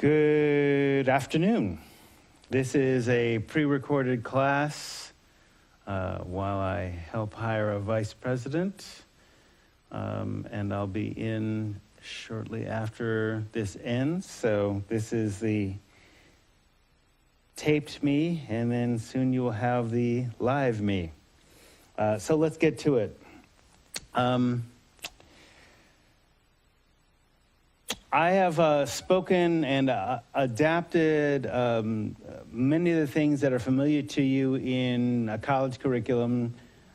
Good afternoon. This is a pre-recorded class while I help hire a vice president, and I'll be in shortly after this ends. So this is the taped me, and then soon you will have the live me. So let's get to it. I have spoken and adapted many of the things that are familiar to you in a college curriculum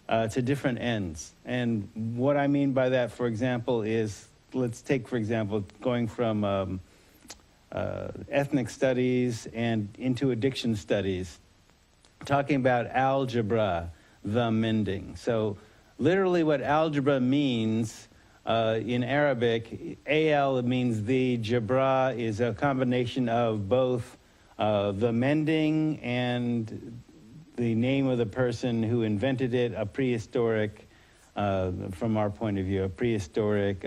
to different ends. And what I mean by that, for example, is, let's take, for example, going from ethnic studies and into addiction studies, talking about algebra, the mending. So literally what algebra means in Arabic, al means the, Gebra is a combination of both the mending and the name of the person who invented it, a prehistoric, from our point of view, a prehistoric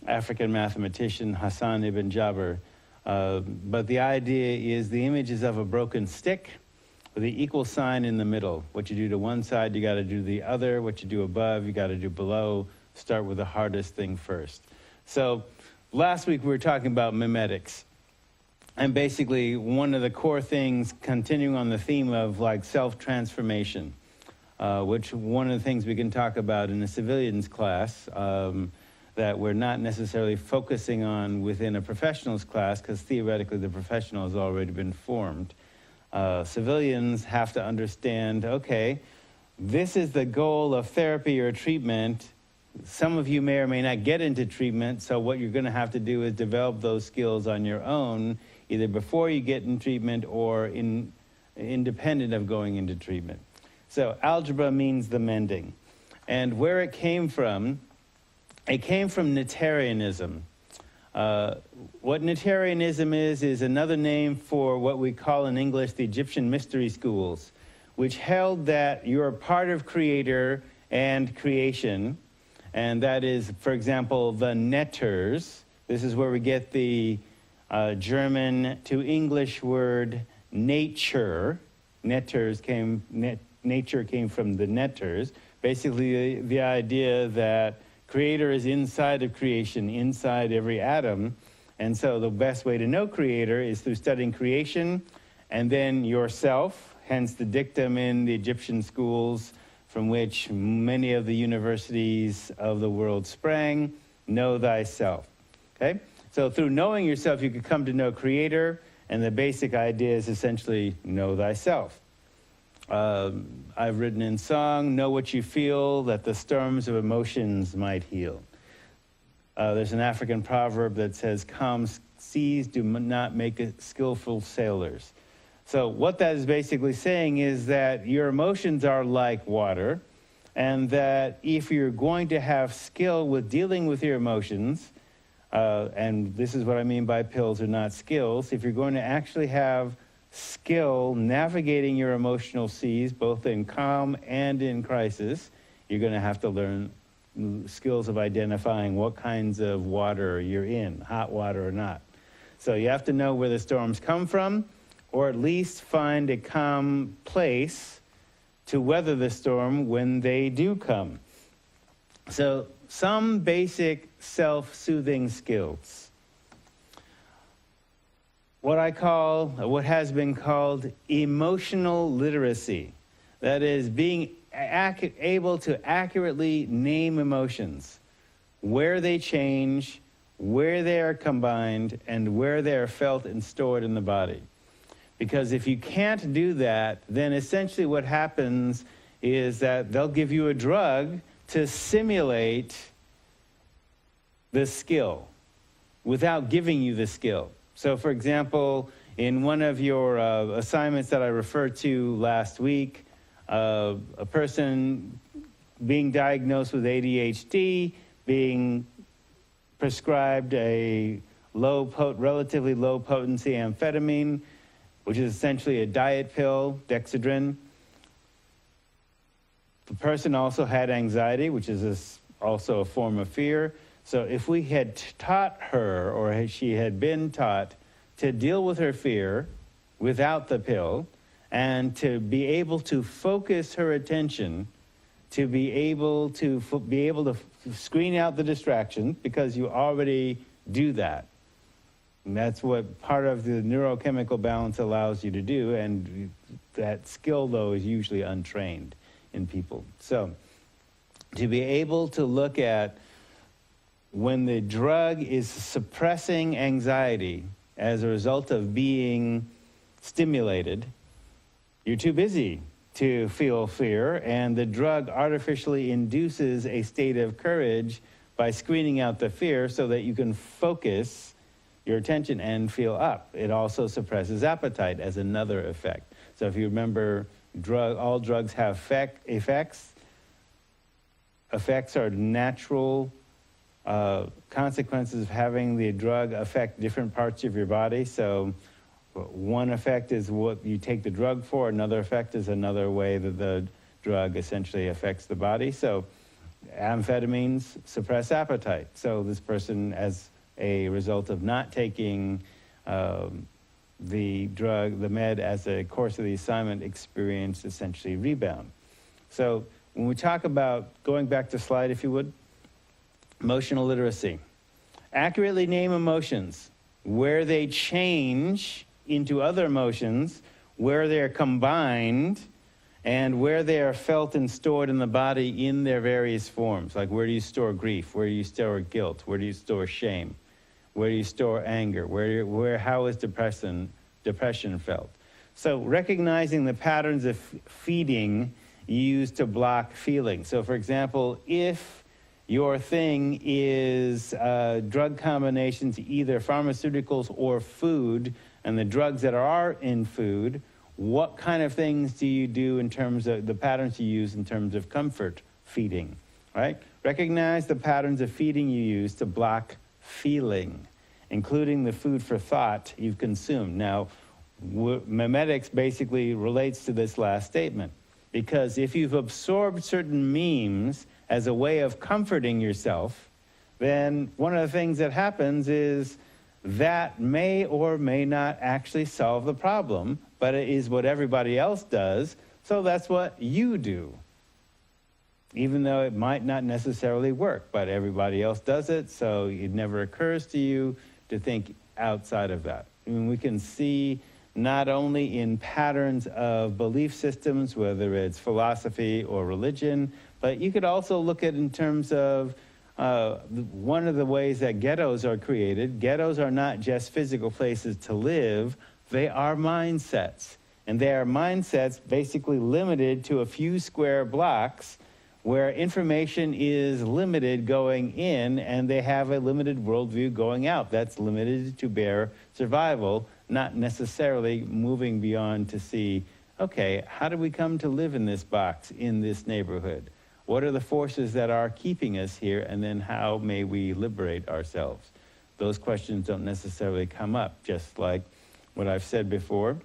African mathematician, Hassan ibn Gebra. But the idea is the image is of a broken stick with the equal sign in the middle. What you do to one side, you got to do the other. What you do above, you got to do below. Start with the hardest thing first. So last week we were talking about mimetics. And basically one of the core things, continuing on the theme of like self-transformation, which one of the things we can talk about in a civilians class that we're not necessarily focusing on within a professionals class, because theoretically the professional has already been formed. Civilians have to understand, okay, this is the goal of therapy or treatment. Some of you may or may not get into treatment, so what you're going to have to do is develop those skills on your own, either before you get in treatment or independent of going into treatment. So algebra means the mending. And where it came from Notarianism. What Notarianism is another name for what we call in English the Egyptian mystery schools, which held that you're a part of Creator and creation. And that is, for example, the netters. This is where we get the German to English word nature. Nature came from the netters. Basically, the idea that Creator is inside of creation, inside every atom. And so the best way to know Creator is through studying creation and then yourself, hence the dictum in the Egyptian schools from which many of the universities of the world sprang, know thyself, okay? So through knowing yourself, you could come to know Creator, and the basic idea is essentially know thyself. I've written in song, know what you feel, that the storms of emotions might heal. There's an African proverb that says, calm seas do not make skillful sailors. So what that is basically saying is that your emotions are like water, and that if you're going to have skill with dealing with your emotions, and this is what I mean by pills are not skills, if you're going to actually have skill navigating your emotional seas, both in calm and in crisis, you're going to have to learn skills of identifying what kinds of water you're in, hot water or not. So you have to know where the storms come from, or at least find a calm place to weather the storm when they do come. So some basic self-soothing skills. What has been called emotional literacy. That is being able to accurately name emotions, where they change, where they are combined, and where they are felt and stored in the body. Because if you can't do that, then essentially what happens is that they'll give you a drug to simulate the skill without giving you the skill. So for example, in one of your assignments that I referred to last week, a person being diagnosed with ADHD, being prescribed a relatively low potency amphetamine, which is essentially a diet pill, Dexedrine. The person also had anxiety, which is also a form of fear. So if we had taught her, or she had been taught to deal with her fear without the pill, and to be able to focus her attention, to be able to screen out the distractions, because you already do that. And that's what part of the neurochemical balance allows you to do, and that skill, though, is usually untrained in people. So to be able to look at when the drug is suppressing anxiety as a result of being stimulated, you're too busy to feel fear, and the drug artificially induces a state of courage by screening out the fear so that you can focus your attention and feel up. It also suppresses appetite as another effect. So if you remember, all drugs have effects. Effects are natural consequences of having the drug affect different parts of your body. So one effect is what you take the drug for. Another effect is another way that the drug essentially affects the body. So amphetamines suppress appetite. So this person, as a result of not taking the drug, the med, as a course of the assignment, experience essentially rebound. So when we talk about, going back to slide if you would, emotional literacy. Accurately name emotions, where they change into other emotions, where they're combined, and where they are felt and stored in the body in their various forms. Like, where do you store grief? Where do you store guilt? Where do you store shame? Where do you store anger? How is depression felt? So recognizing the patterns of feeding used to block feeling. So for example, if your thing is drug combinations, either pharmaceuticals or food, and the drugs that are in food, what kind of things do you do in terms of the patterns you use in terms of comfort feeding, right? Recognize the patterns of feeding you use to block feeling, including the food for thought you've consumed. Now, memetics basically relates to this last statement, because if you've absorbed certain memes as a way of comforting yourself, then one of the things that happens is that may or may not actually solve the problem, but it is what everybody else does, so that's what you do. Even though it might not necessarily work, but everybody else does it, so it never occurs to you to think outside of that. I mean, we can see not only in patterns of belief systems, whether it's philosophy or religion, but you could also look at in terms of one of the ways that ghettos are created. Ghettos are not just physical places to live, they are mindsets. And they are mindsets basically limited to a few square blocks where information is limited going in, and they have a limited worldview going out. That's limited to bare survival, not necessarily moving beyond to see, okay, how do we come to live in this box, in this neighborhood? What are the forces that are keeping us here, and then how may we liberate ourselves? Those questions don't necessarily come up, just like what I've said before.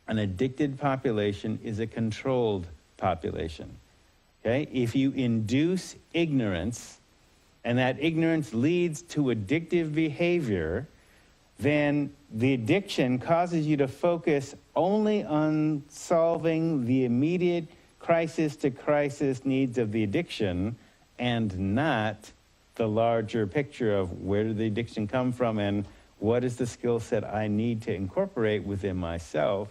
An addicted population is a controlled population. Okay? If you induce ignorance, and that ignorance leads to addictive behavior, then the addiction causes you to focus only on solving the immediate crisis-to-crisis needs of the addiction, and not the larger picture of where did the addiction come from and what is the skill set I need to incorporate within myself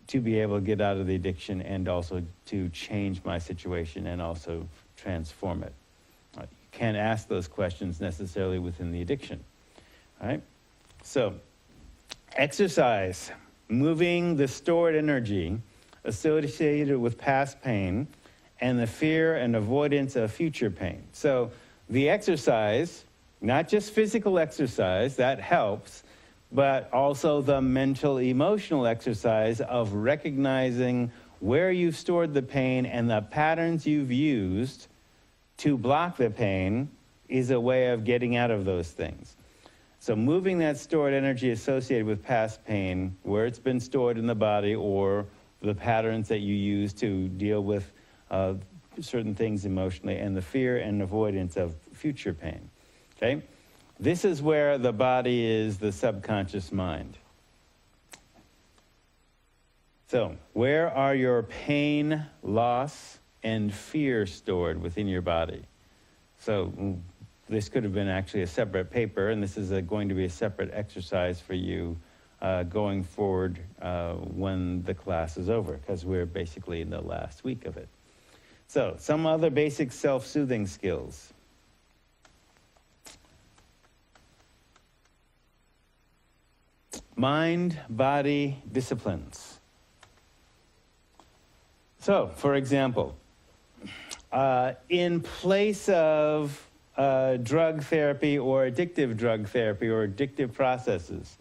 to be able to get out of the addiction and also to change my situation and also transform it. You can't ask those questions necessarily within the addiction. All right? So, exercise, moving the stored energy associated with past pain and the fear and avoidance of future pain. So the exercise, not just physical exercise, that helps, but also the mental, emotional exercise of recognizing where you've stored the pain and the patterns you've used to block the pain is a way of getting out of those things. So moving that stored energy associated with past pain, where it's been stored in the body, or the patterns that you use to deal with certain things emotionally, and the fear and avoidance of future pain, okay? This is where the body is the subconscious mind. So, where are your pain, loss, and fear stored within your body? So, this could have been actually a separate paper, and this is going to be a separate exercise for you going forward when the class is over, because we're basically in the last week of it. So, some other basic self-soothing skills. Mind-body disciplines. So, for example, in place of drug therapy or addictive drug therapy or addictive processes,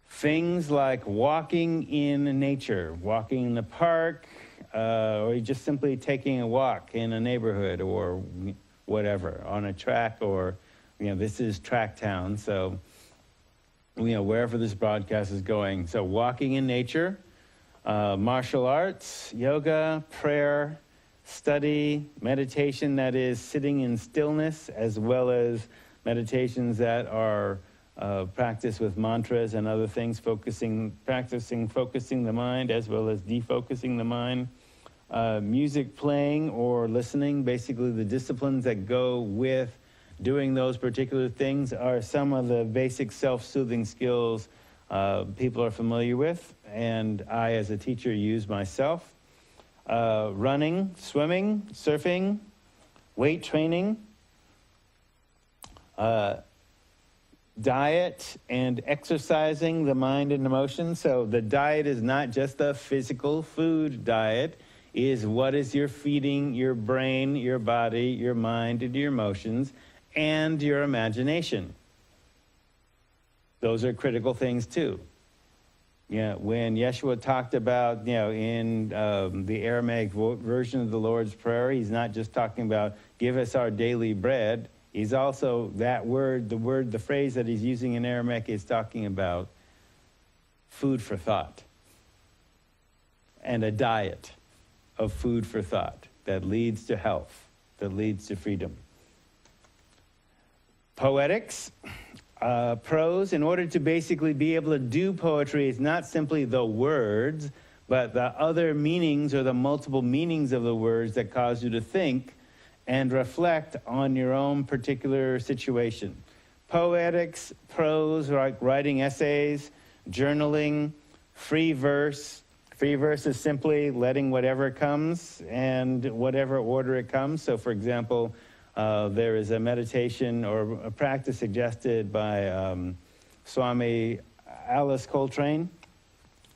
things like walking in nature, walking in the park, or just simply taking a walk in a neighborhood or whatever, on a track, or, this is Track Town, so, wherever this broadcast is going. So walking in nature, martial arts, yoga, prayer, study, meditation that is sitting in stillness, as well as meditations that are practiced with mantras and other things, focusing the mind, as well as defocusing the mind. Music playing or listening, basically the disciplines that go with doing those particular things are some of the basic self-soothing skills people are familiar with, and I, as a teacher, use myself. Running, swimming, surfing, weight training, diet and exercising the mind and emotions. So the diet is not just the physical food diet, is what is you're feeding your brain, your body, your mind, and your emotions, and your imagination. Those are critical things too. When Yeshua talked about, in the Aramaic version of the Lord's Prayer, he's not just talking about give us our daily bread. He's also, that word, the phrase that he's using in Aramaic is talking about food for thought and a diet of food for thought that leads to health, that leads to freedom. Poetics. Prose, in order to basically be able to do poetry, is not simply the words, but the other meanings or the multiple meanings of the words that cause you to think and reflect on your own particular situation. Poetics, prose, like writing essays, journaling, free verse. Free verse is simply letting whatever comes and whatever order it comes. So, for example, there is a meditation or a practice suggested by Swami Alice Coltrane,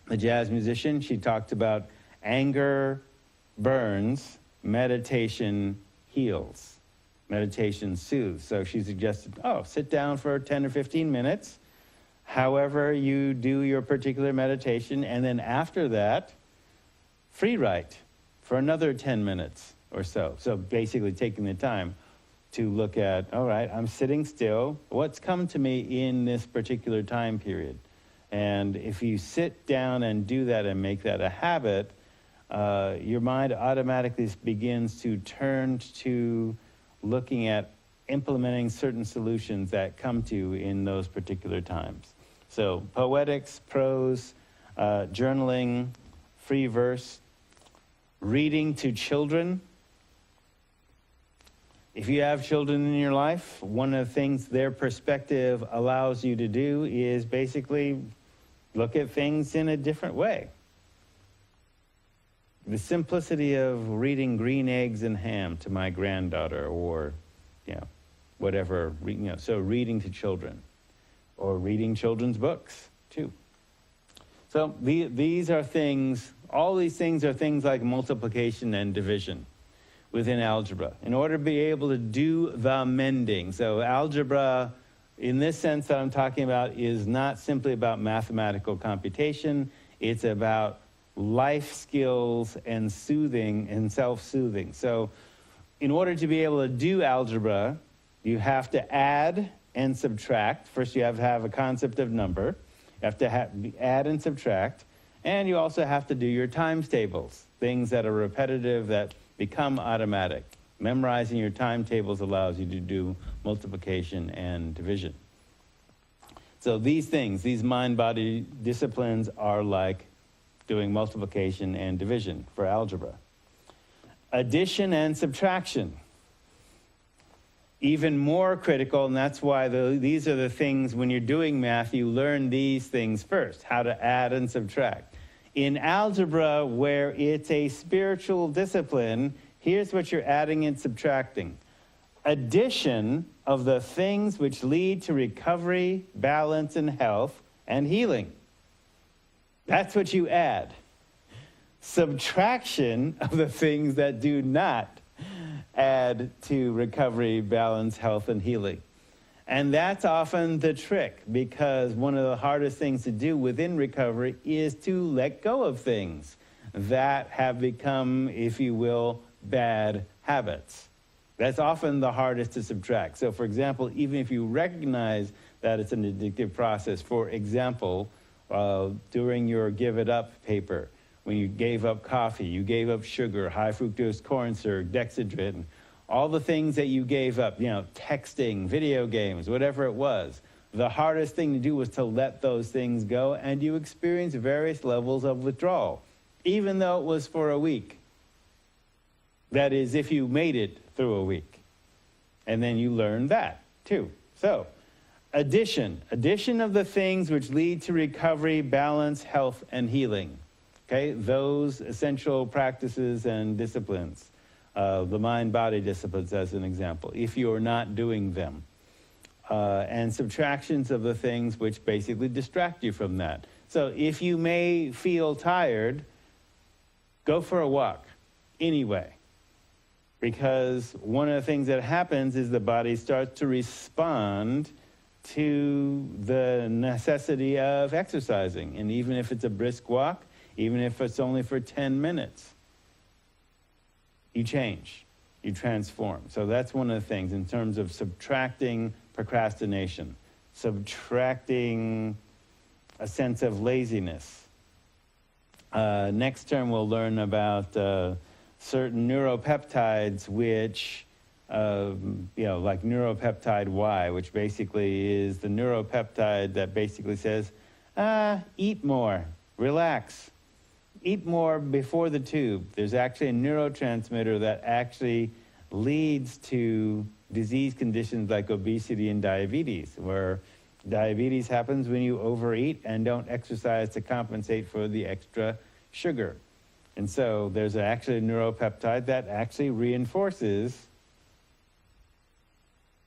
the jazz musician. She talked about anger burns, meditation heals, meditation soothes. So she suggested, sit down for 10 or 15 minutes, however you do your particular meditation, and then after that, free write for another 10 minutes or so. So basically taking the time to look at, all right, I'm sitting still. What's come to me in this particular time period? And if you sit down and do that and make that a habit, your mind automatically begins to turn to looking at implementing certain solutions that come to you in those particular times. So poetics, prose, journaling, free verse, reading to children. If you have children in your life, one of the things their perspective allows you to do is basically look at things in a different way. The simplicity of reading Green Eggs and Ham to my granddaughter, or, whatever, so reading to children, or reading children's books, too. So these are things, all these things are things like multiplication and division within algebra, in order to be able to do the mending. So algebra, in this sense that I'm talking about, is not simply about mathematical computation. It's about life skills and soothing and self-soothing. So in order to be able to do algebra, you have to add and subtract. First, you have to have a concept of number. You have to add and subtract. And you also have to do your times tables, things that are repetitive that become automatic. Memorizing your timetables allows you to do multiplication and division. So these things, these mind-body disciplines are like doing multiplication and division for algebra. Addition and subtraction. Even more critical, and that's why these are the things, when you're doing math, you learn these things first, how to add and subtract. In algebra, where it's a spiritual discipline, here's what you're adding and subtracting. Addition of the things which lead to recovery, balance, and health, and healing. That's what you add. Subtraction of the things that do not add to recovery, balance, health, and healing. And that's often the trick, because one of the hardest things to do within recovery is to let go of things that have become, if you will, bad habits. That's often the hardest to subtract. So for example, even if you recognize that it's an addictive process, for example, during your Give It Up paper, when you gave up coffee, you gave up sugar, high fructose corn syrup, dexedrine, all the things that you gave up, texting, video games, whatever it was. The hardest thing to do was to let those things go, and you experience various levels of withdrawal, even though it was for a week. That is, if you made it through a week. And then you learn that, too. So, addition of the things which lead to recovery, balance, health, and healing. Okay, those essential practices and disciplines, the mind-body disciplines as an example, if you're not doing them. And subtractions of the things which basically distract you from that. So if you may feel tired, go for a walk anyway. Because one of the things that happens is the body starts to respond to the necessity of exercising. And even if it's a brisk walk, even if it's only for 10 minutes, you change, you transform. So that's one of the things in terms of subtracting procrastination, subtracting a sense of laziness. Next term we'll learn about certain neuropeptides which, like neuropeptide Y, which basically is the neuropeptide that basically says, eat more, relax. Eat more before the tube. There's actually a neurotransmitter that actually leads to disease conditions like obesity and diabetes, where diabetes happens when you overeat and don't exercise to compensate for the extra sugar. And so there's actually a neuropeptide that actually reinforces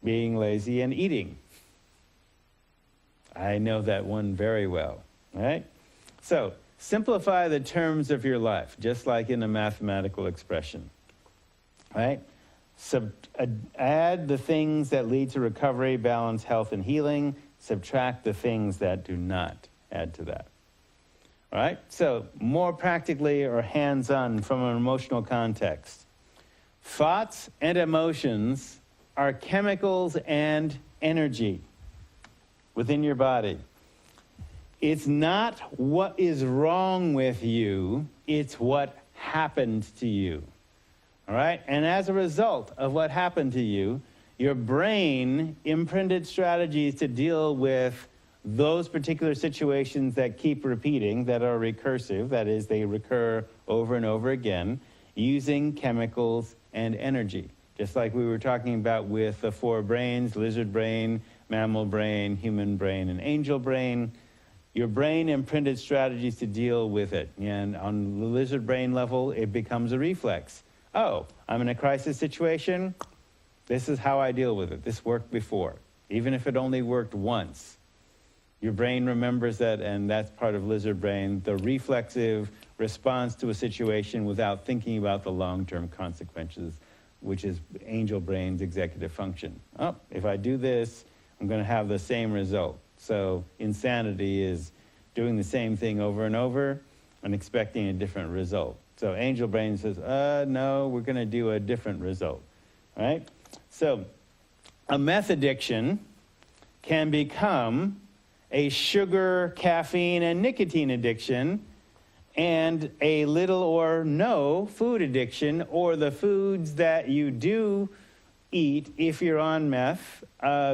being lazy and eating. I know that one very well, right? So, simplify the terms of your life, just like in a mathematical expression, right? Add the things that lead to recovery, balance, health, and healing. Subtract the things that do not add to that. All right? So more practically or hands-on from an emotional context. Thoughts and emotions are chemicals and energy within your body. It's not what is wrong with you, it's what happened to you. All right? And as a result of what happened to you, your brain imprinted strategies to deal with those particular situations that keep repeating, that are recursive, that is, they recur over and over again, using chemicals and energy. Just like we were talking about with the four brains, lizard brain, mammal brain, human brain, and angel brain. Your brain imprinted strategies to deal with it. And on the lizard brain level, it becomes a reflex. Oh, I'm in a crisis situation. This is how I deal with it. This worked before. Even if it only worked once. Your brain remembers that, and that's part of lizard brain, the reflexive response to a situation without thinking about the long-term consequences, which is angel brain's executive function. Oh, if I do this, I'm going to have the same result. So insanity is doing the same thing over and over and expecting a different result. So angel brain says, no, we're going to do a different result, right? So a meth addiction can become a sugar, caffeine, and nicotine addiction, and a little or no food addiction, or the foods that you do eat if you're on meth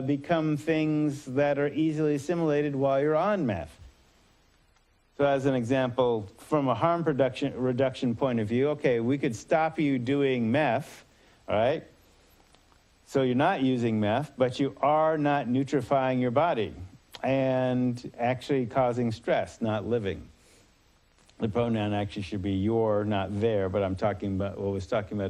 become things that are easily assimilated while you're on meth. So as an example, from a harm reduction point of view, okay, we could stop you doing meth, all right? So you're not using meth, but you are not nutrifying your body and actually causing stress, not living. The pronoun actually should be your, not their, but I'm talking about, well, I was talking about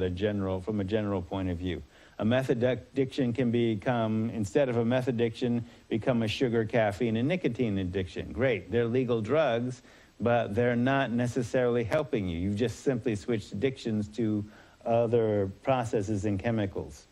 from a general point of view. A meth addiction can become, instead of a meth addiction, become a sugar, caffeine, and nicotine addiction. Great, they're legal drugs, but they're not necessarily helping you. You've just simply switched addictions to other processes and chemicals.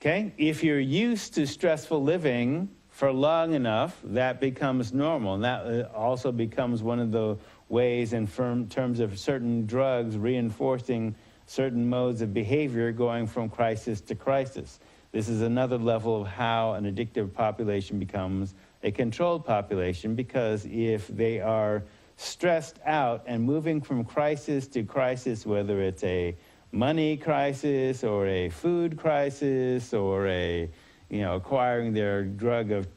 Okay, if you're used to stressful living for long enough, that becomes normal. And that also becomes one of the ways in terms of certain drugs reinforcing certain modes of behavior going from crisis to crisis. This is another level of how an addictive population becomes a controlled population, because if they are stressed out and moving from crisis to crisis, whether it's a money crisis or a food crisis or a, acquiring their drug of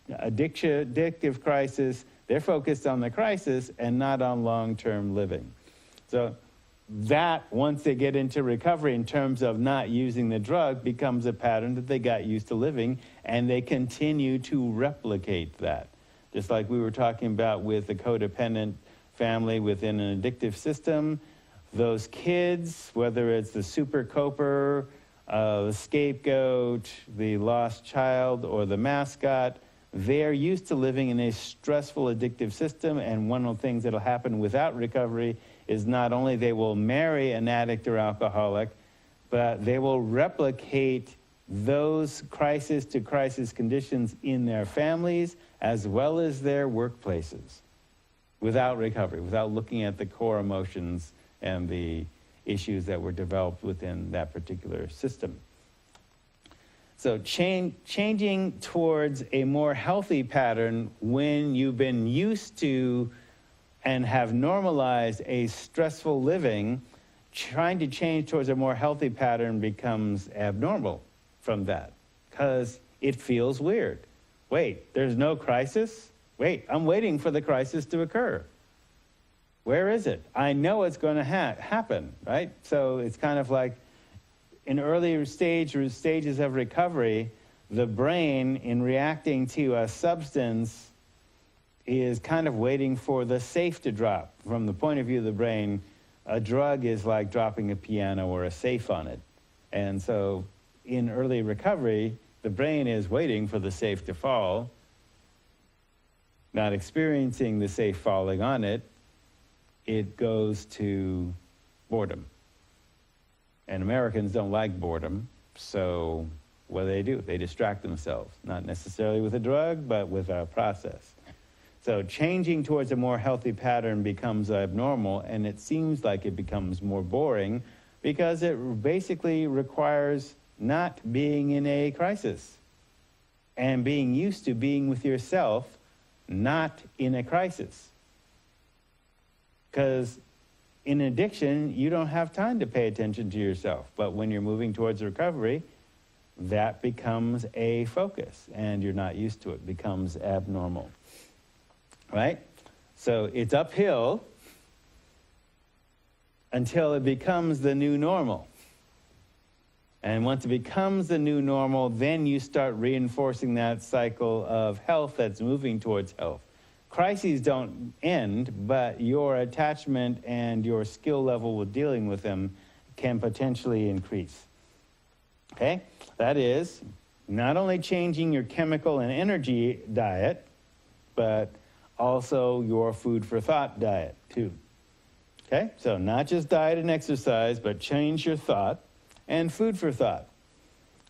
addictive crisis, they're focused on the crisis and not on long-term living. So that, once they get into recovery in terms of not using the drug, becomes a pattern that they got used to living, and they continue to replicate that. Just like we were talking about with the codependent family within an addictive system, those kids, whether it's the super coper, the scapegoat, the lost child, or the mascot, they're used to living in a stressful addictive system, and one of the things that'll happen without recovery is not only they will marry an addict or alcoholic, but they will replicate those crisis to crisis conditions in their families as well as their workplaces without recovery, without looking at the core emotions and the issues that were developed within that particular system. So changing towards a more healthy pattern when you've been used to and have normalized a stressful living, trying to change towards a more healthy pattern becomes abnormal from that, because it feels weird. Wait, there's no crisis? Wait, I'm waiting for the crisis to occur. Where is it? I know it's going to happen, right? So it's kind of like in earlier stages of recovery, the brain, in reacting to a substance, is kind of waiting for the safe to drop. From the point of view of the brain, a drug is like dropping a piano or a safe on it. And so in early recovery, the brain is waiting for the safe to fall, not experiencing the safe falling on it. It goes to boredom. And Americans don't like boredom, so what do? They distract themselves, not necessarily with a drug, but with a process. So changing towards a more healthy pattern becomes abnormal, and it seems like it becomes more boring because it basically requires not being in a crisis and being used to being with yourself, not in a crisis. Because in addiction, you don't have time to pay attention to yourself. But when you're moving towards recovery, that becomes a focus, and you're not used to it. It becomes abnormal. Right? So it's uphill until it becomes the new normal. And once it becomes the new normal, then you start reinforcing that cycle of health that's moving towards health. Crises don't end, but your attachment and your skill level with dealing with them can potentially increase. Okay? That is not only changing your chemical and energy diet, but also your food for thought diet too. Okay? So not just diet and exercise, but change your thought and food for thought.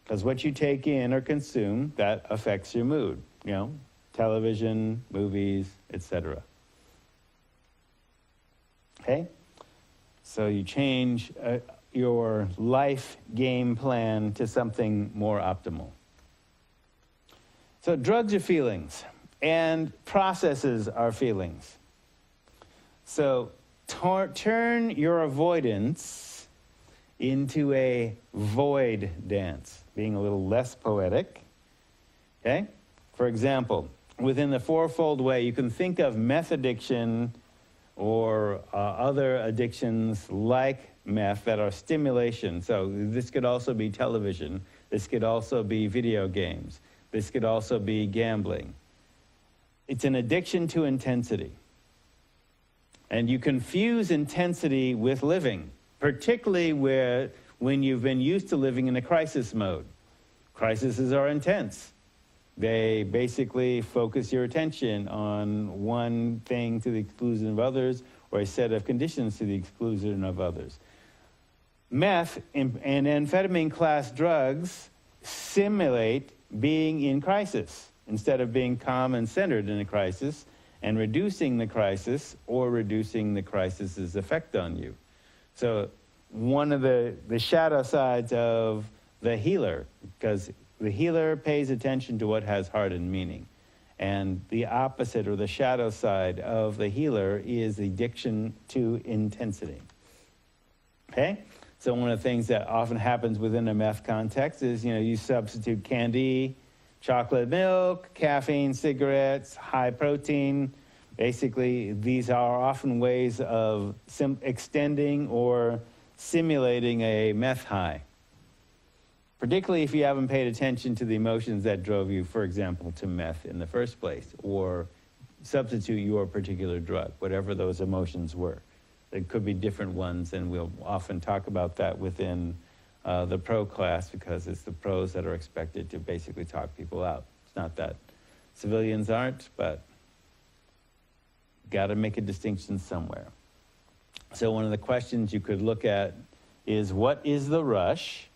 Because what you take in or consume, that affects your mood. Television, movies, etc. Okay? So you change your life game plan to something more optimal. So drugs are feelings, and processes are feelings. So turn your avoidance into a void dance, being a little less poetic. Okay? For example, within the Fourfold Way, you can think of meth addiction or other addictions like meth that are stimulation. So this could also be television. This could also be video games. This could also be gambling. It's an addiction to intensity. And you confuse intensity with living, particularly when you've been used to living in a crisis mode. Crises are intense. They basically focus your attention on one thing to the exclusion of others, or a set of conditions to the exclusion of others. Meth and amphetamine class drugs simulate being in crisis instead of being calm and centered in a crisis and reducing the crisis or reducing the crisis's effect on you. So one of the shadow sides of the healer, because the healer pays attention to what has heart and meaning. And the opposite, or the shadow side of the healer, is addiction to intensity. Okay? So one of the things that often happens within a meth context is, you substitute candy, chocolate milk, caffeine, cigarettes, high protein. Basically, these are often ways of extending or simulating a meth high. Particularly if you haven't paid attention to the emotions that drove you, for example, to meth in the first place, or substitute your particular drug, whatever those emotions were. There could be different ones, and we'll often talk about that within the pro class, because it's the pros that are expected to basically talk people out. It's not that civilians aren't, but got to make a distinction somewhere. So one of the questions you could look at is, what is the rush?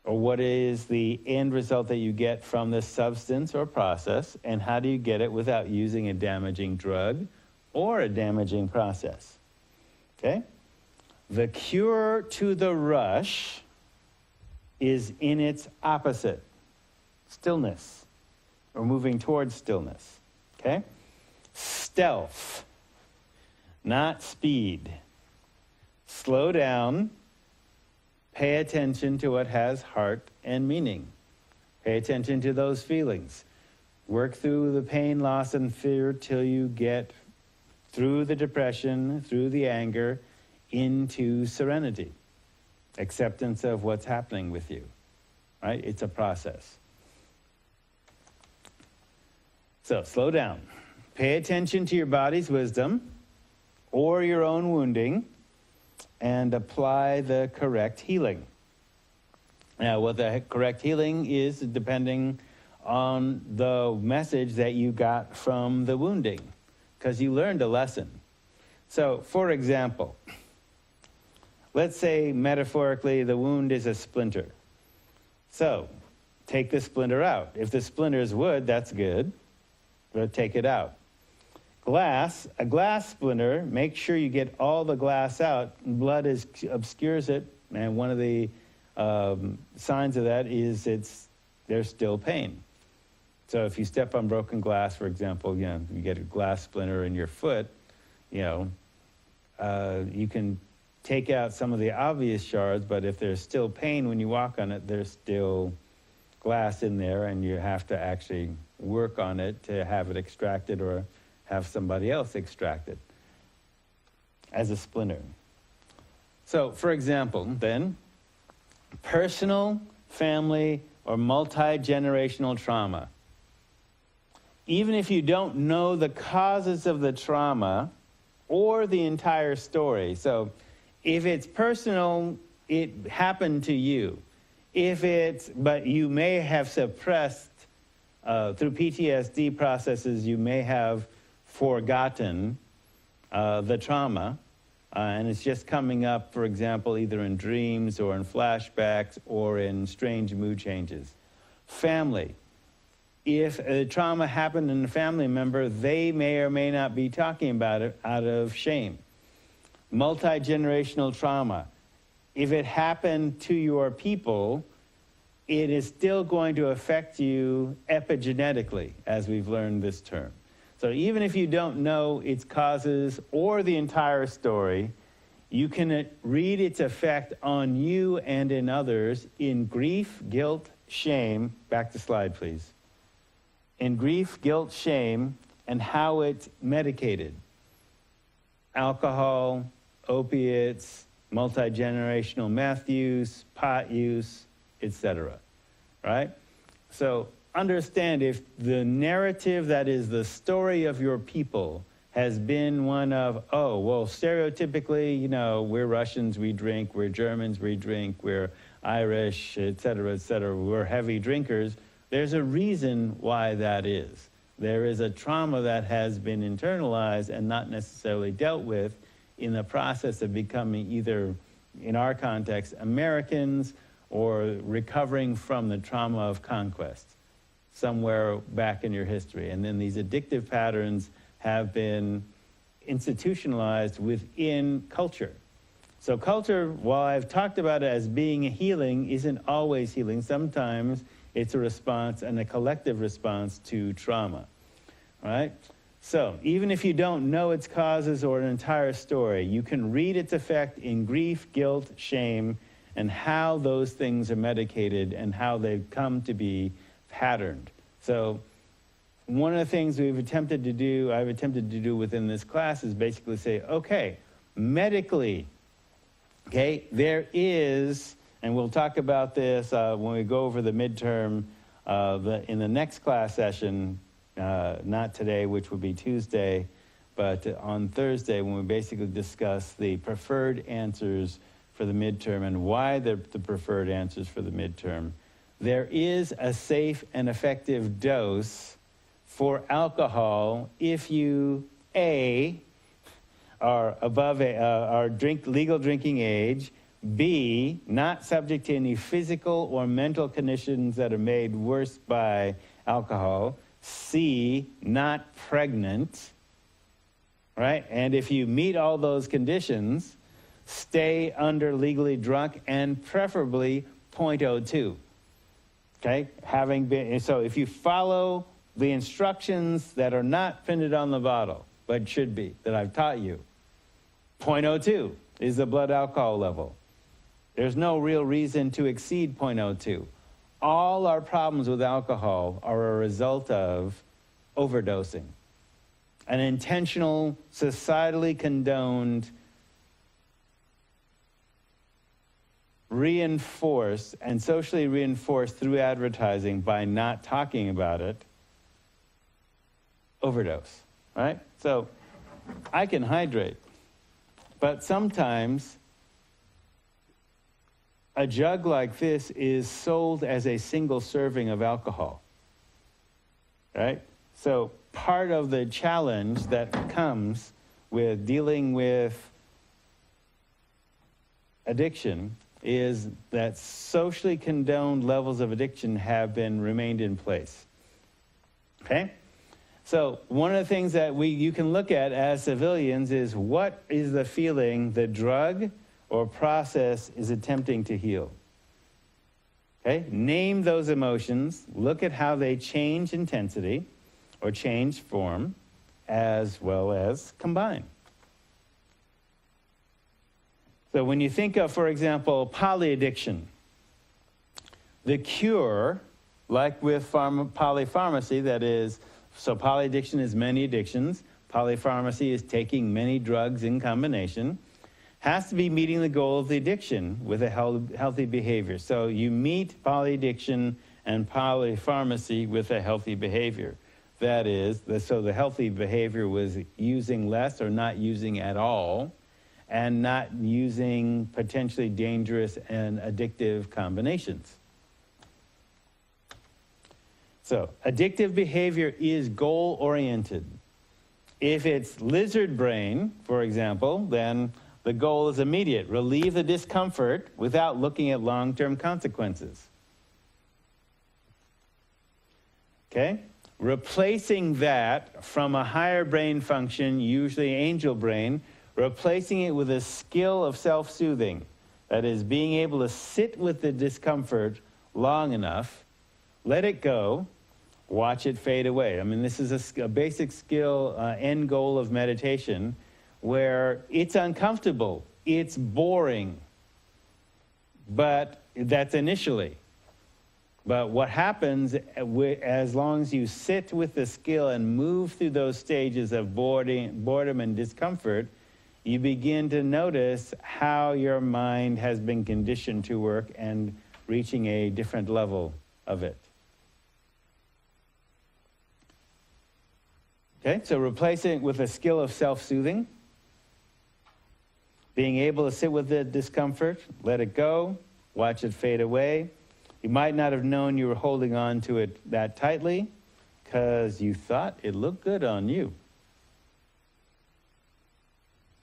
Or what is the end result that you get from this substance or process, and how do you get it without using a damaging drug or a damaging process? Okay? The cure to the rush is in its opposite, stillness, or moving towards stillness. Okay? Stealth, not speed. Slow down. Pay attention to what has heart and meaning. Pay attention to those feelings. Work through the pain, loss, and fear till you get through the depression, through the anger, into serenity. Acceptance of what's happening with you. Right? It's a process. So slow down. Pay attention to your body's wisdom or your own wounding, and apply the correct healing. Now, what the correct healing is depending on the message that you got from the wounding, because you learned a lesson. So, for example, let's say metaphorically the wound is a splinter. So, take the splinter out. If the splinter is wood, that's good, but take it out. A glass splinter, make sure you get all the glass out. Blood obscures it, and one of the signs of that is there's still pain. So if you step on broken glass, for example, you get a glass splinter in your foot, you can take out some of the obvious shards, but if there's still pain when you walk on it, there's still glass in there, and you have to actually work on it to have it extracted, or have somebody else extract it as a splinter. So, for example, then, personal, family, or multi-generational trauma. Even if you don't know the causes of the trauma or the entire story. So, if it's personal, it happened to you. But you may have suppressed, through PTSD processes, you may have forgotten the trauma, and it's just coming up, for example, either in dreams or in flashbacks or in strange mood changes. Family. If a trauma happened in a family member, they may or may not be talking about it out of shame. Multi-generational trauma. If it happened to your people, it is still going to affect you epigenetically, as we've learned this term. So even if you don't know its causes or the entire story, you can read its effect on you and in others in grief, guilt, shame. Back to slide, please. In grief, guilt, shame, and how it's medicated. Alcohol, opiates, multi-generational meth use, pot use, etc. Right? So understand, if the narrative that is the story of your people has been one of, oh, well, stereotypically, you know, we're Russians, we drink, we're Germans, we drink, we're Irish, et cetera, we're heavy drinkers, there's a reason why that is. There is a trauma that has been internalized and not necessarily dealt with in the process of becoming either, in our context, Americans, or recovering from the trauma of conquest somewhere back in your history. And then these addictive patterns have been institutionalized within culture. So culture, while I've talked about it as being a healing, isn't always healing. Sometimes it's a response, and a collective response to trauma, right? So even if you don't know its causes or an entire story, you can read its effect in grief, guilt, shame, and how those things are medicated and how they've come to be patterned. So one of the things I've attempted to do within this class is basically say, okay, medically, okay, there is, and we'll talk about this when we go over the midterm in the next class session, not today, which would be Tuesday, but on Thursday, when we basically discuss the preferred answers for the midterm and why they're the preferred answers for the midterm. There is a safe and effective dose for alcohol if you, A, are above legal drinking age, B, not subject to any physical or mental conditions that are made worse by alcohol, C, not pregnant, right? And if you meet all those conditions, stay under legally drunk, and preferably 0.02. Okay, so if you follow the instructions that are not printed on the bottle, but should be, that I've taught you, 0.02 is the blood alcohol level. There's no real reason to exceed 0.02. All our problems with alcohol are a result of overdosing. An intentional, societally condoned, reinforced and socially reinforced through advertising by not talking about it, overdose, right? So I can hydrate, but sometimes a jug like this is sold as a single serving of alcohol, right? So part of the challenge that comes with dealing with addiction is that socially condoned levels of addiction have remained in place, okay? So one of the things that you can look at as civilians is, what is the feeling the drug or process is attempting to heal? Okay, name those emotions, look at how they change intensity or change form, as well as combine. So when you think of, for example, polyaddiction, the cure, like with polypharmacy, that is, so polyaddiction is many addictions, polypharmacy is taking many drugs in combination, has to be meeting the goal of the addiction with a healthy behavior. So you meet polyaddiction and polypharmacy with a healthy behavior. That is, so the healthy behavior was using less or not using at all, and not using potentially dangerous and addictive combinations. So addictive behavior is goal-oriented. If it's lizard brain, for example, then the goal is immediate. Relieve the discomfort without looking at long-term consequences. Okay? Replacing that from a higher brain function, usually angel brain, replacing it with a skill of self-soothing. That is, being able to sit with the discomfort long enough, let it go, watch it fade away. I mean, this is a basic skill, end goal of meditation, where it's uncomfortable, it's boring, but that's initially. But what happens as long as you sit with the skill and move through those stages of boredom and discomfort, you begin to notice how your mind has been conditioned to work and reaching a different level of it. Okay, so replacing it with a skill of self-soothing, being able to sit with the discomfort, let it go, watch it fade away. You might not have known you were holding on to it that tightly because you thought it looked good on you.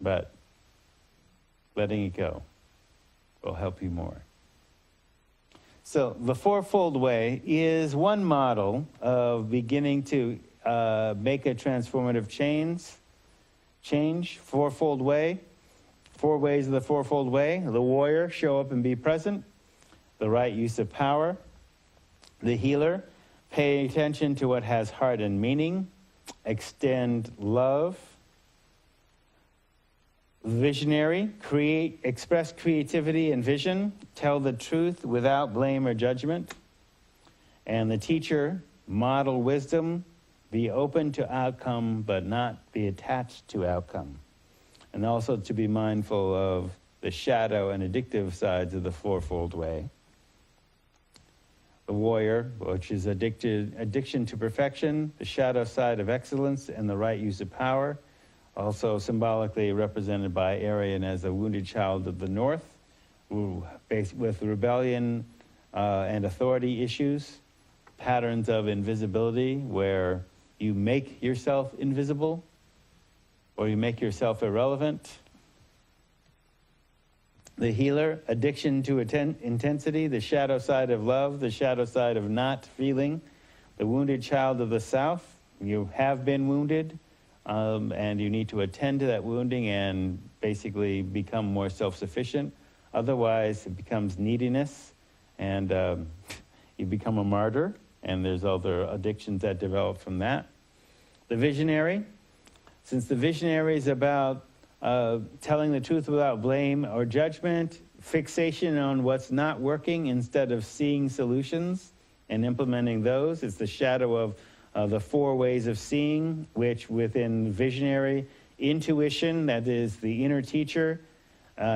But letting it go will help you more. So the Fourfold Way is one model of beginning to make a transformative change. Fourfold Way. 4 ways of the Fourfold Way. The warrior, show up and be present. The right use of power. The healer, pay attention to what has heart and meaning. Extend love. Visionary, express creativity and vision. Tell the truth without blame or judgment. And the teacher, model wisdom. Be open to outcome, but not be attached to outcome. And also to be mindful of the shadow and addictive sides of the Fourfold Way. The warrior, which is addiction to perfection, the shadow side of excellence, and the right use of power, also symbolically represented by Aryan as a wounded child of the North, who faced with rebellion and authority issues, patterns of invisibility where you make yourself invisible or you make yourself irrelevant. The healer, addiction to intensity, the shadow side of love, the shadow side of not feeling. The wounded child of the South, you have been wounded, and you need to attend to that wounding and basically become more self-sufficient. Otherwise, it becomes neediness, and you become a martyr, and there's other addictions that develop from that. The visionary, since the visionary is about telling the truth without blame or judgment, fixation on what's not working instead of seeing solutions and implementing those. It's the shadow of the 4 ways of seeing, which within visionary, intuition, that is the inner teacher,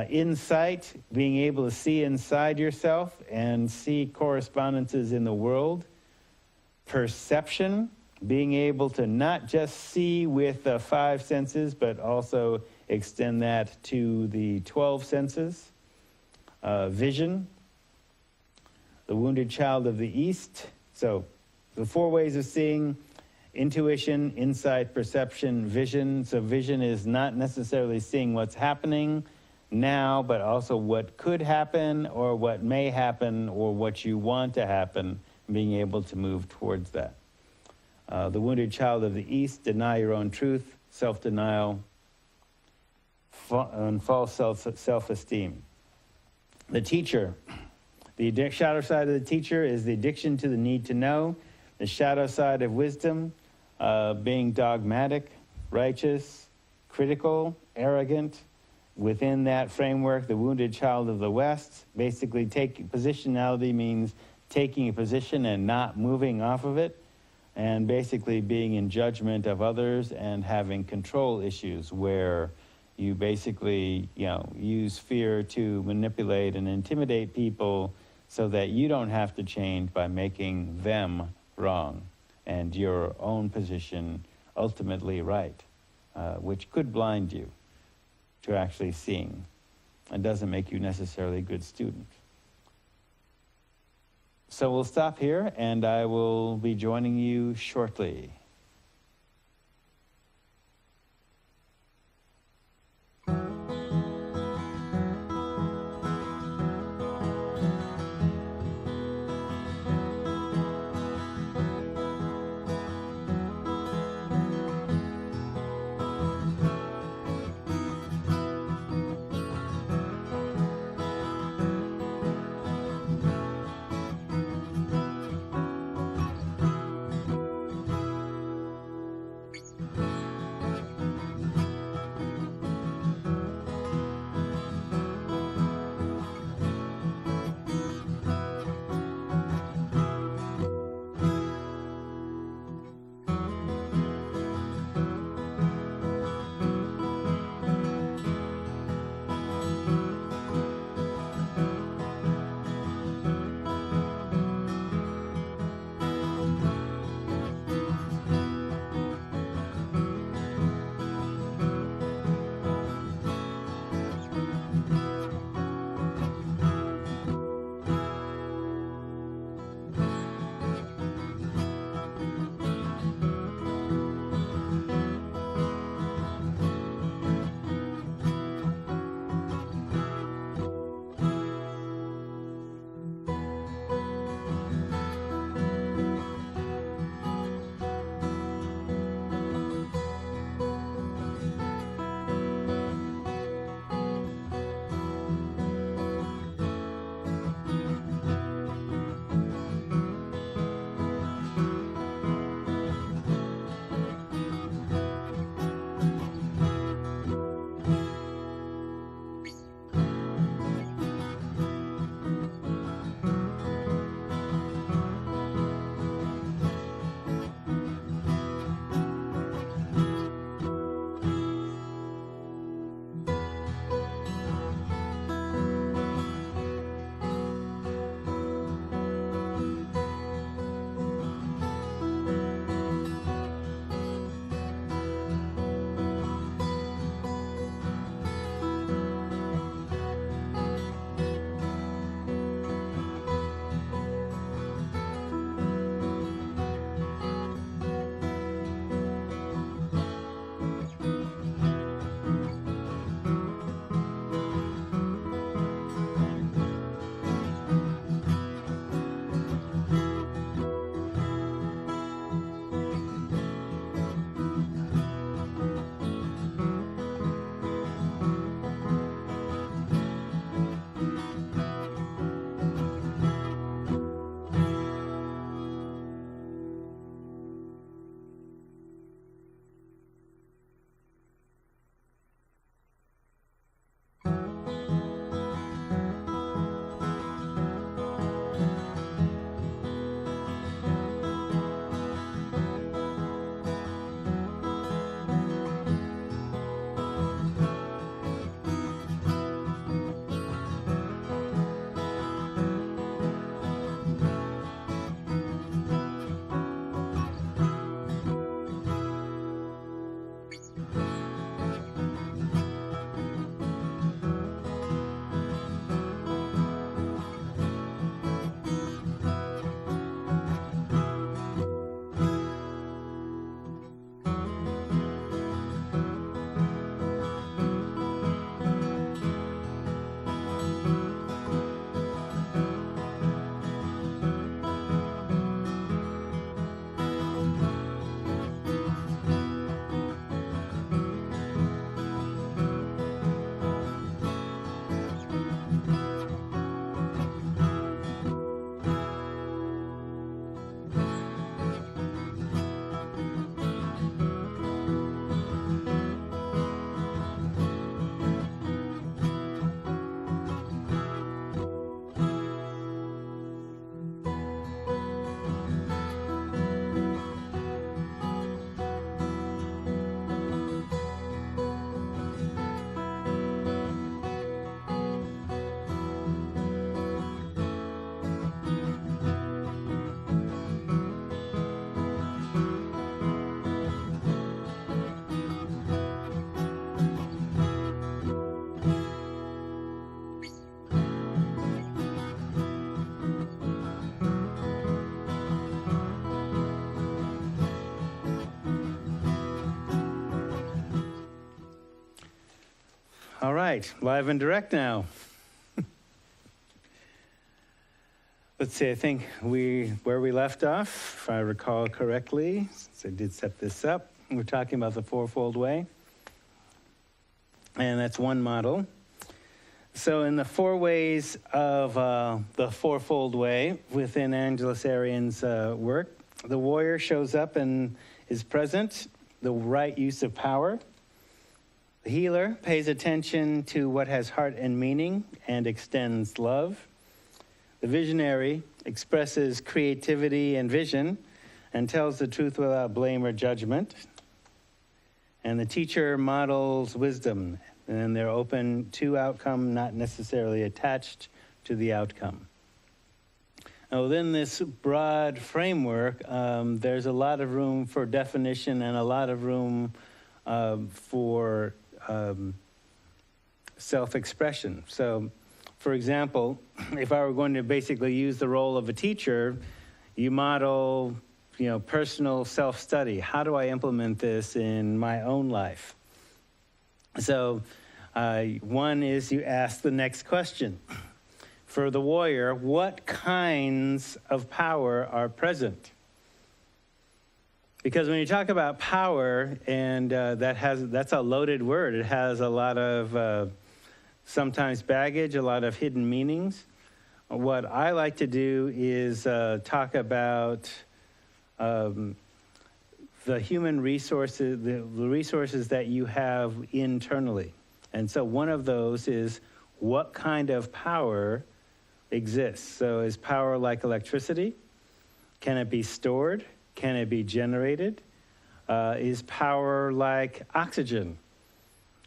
insight, being able to see inside yourself and see correspondences in the world, perception, being able to not just see with the 5 senses, but also extend that to the 12 senses. Vision, the wounded child of the East. So the 4 ways of seeing: intuition, insight, perception, vision. So vision is not necessarily seeing what's happening now, but also what could happen or what may happen or what you want to happen, being able to move towards that. The wounded child of the East, deny your own truth, self-denial, and false self-esteem. The teacher, the shadow side of the teacher is the addiction to the need to know. The shadow side of wisdom, being dogmatic, righteous, critical, arrogant. Within that framework, the wounded child of the West, basically positionality means taking a position and not moving off of it, and basically being in judgment of others and having control issues where you basically, use fear to manipulate and intimidate people so that you don't have to change by making them wrong and your own position ultimately right, which could blind you to actually seeing and doesn't make you necessarily a good student. So we'll stop here, and I will be joining you shortly. All right, live and direct now. Let's see, I think where we left off, if I recall correctly, since I did set this up, we're talking about the Fourfold Way. And that's one model. So in the 4 ways of the Fourfold Way within Angeles Arrien's work, the warrior shows up and is present, the right use of power. The healer pays attention to what has heart and meaning and extends love. The visionary expresses creativity and vision and tells the truth without blame or judgment. And the teacher models wisdom, and they're open to outcome, not necessarily attached to the outcome. Now, within this broad framework, there's a lot of room for definition and a lot of room for self-expression. So, for example, if I were going to basically use the role of a teacher, you model, personal self-study. How do I implement this in my own life? So, one is you ask the next question. For the warrior, what kinds of power are present? Because when you talk about power, and that's a loaded word. It has a lot of sometimes baggage, a lot of hidden meanings. What I like to do is talk about the human resources, the resources that you have internally. And so one of those is what kind of power exists. So is power like electricity? Can it be stored? Can it be generated? Is power like oxygen,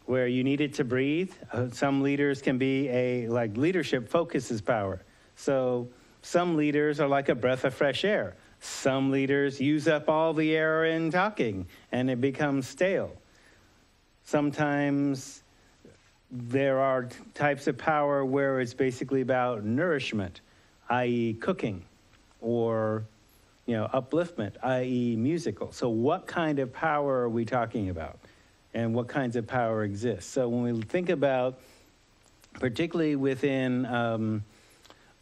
where you need it to breathe? Some leaders can be like leadership focuses power. So some leaders are like a breath of fresh air. Some leaders use up all the air in talking and it becomes stale. Sometimes there are types of power where it's basically about nourishment, i.e. cooking, or upliftment, i.e. musical. So what kind of power are we talking about? And what kinds of power exist? So when we think about, particularly within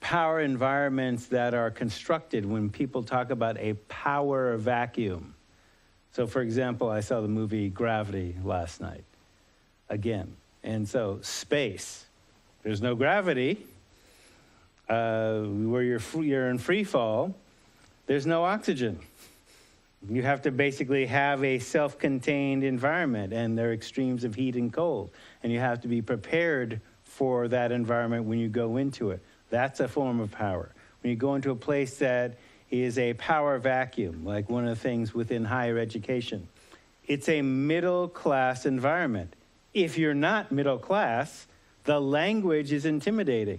power environments that are constructed, when people talk about a power vacuum. So for example, I saw the movie Gravity last night, again. And so space, there's no gravity. Where you're in free fall, there's no oxygen. You have to basically have a self-contained environment, and there are extremes of heat and cold. And you have to be prepared for that environment when you go into it. That's a form of power. When you go into a place that is a power vacuum, like one of the things within higher education, it's a middle-class environment. If you're not middle class, the language is intimidating.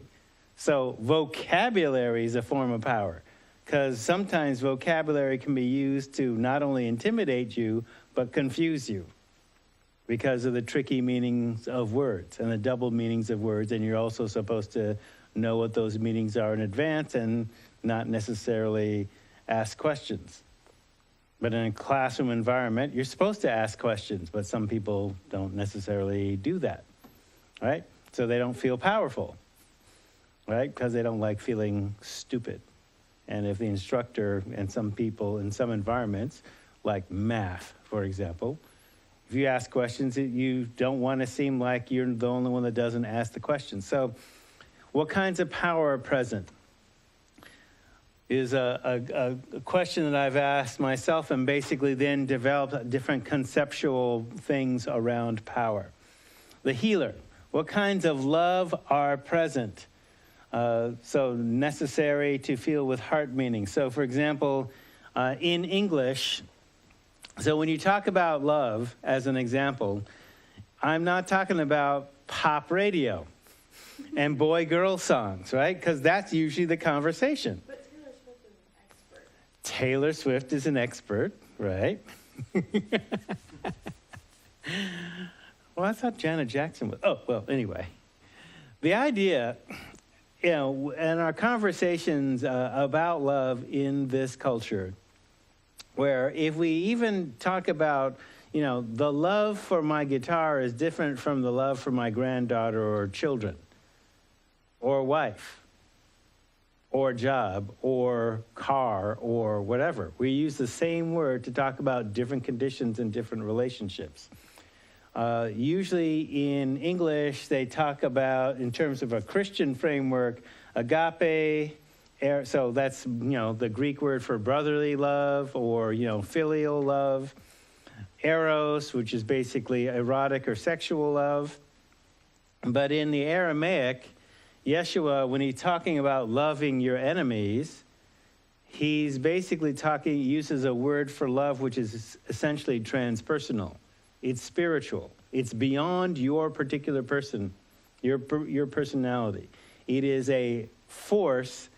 So vocabulary is a form of power, because sometimes vocabulary can be used to not only intimidate you, but confuse you because of the tricky meanings of words and the double meanings of words. And you're also supposed to know what those meanings are in advance and not necessarily ask questions. But in a classroom environment, you're supposed to ask questions, but some people don't necessarily do that, right? So they don't feel powerful, right? Because they don't like feeling stupid. And if the instructor, and some people in some environments, like math, for example, if you ask questions, you don't want to seem like you're the only one that doesn't ask the questions. So what kinds of power are present is a question that I've asked myself, and basically then developed different conceptual things around power. The healer, what kinds of love are present? So necessary to feel with heart meaning. So for example, in English, so when you talk about love, as an example, I'm not talking about pop radio and boy-girl songs, right? Because that's usually the conversation. But Taylor Swift is an expert. Taylor Swift is an expert, right? Well, I thought Janet Jackson was. Oh, well, anyway. The idea, in our conversations about love in this culture, where if we even talk about, the love for my guitar is different from the love for my granddaughter or children or wife or job or car or whatever. We use the same word to talk about different conditions and different relationships. Usually in English, they talk about, in terms of a Christian framework, agape. So that's, the Greek word for brotherly love or, filial love. Eros, which is basically erotic or sexual love. But in the Aramaic, Yeshua, when he's talking about loving your enemies, he's basically uses a word for love which is essentially transpersonal. It's spiritual. It's beyond your particular person, your personality. It is a force,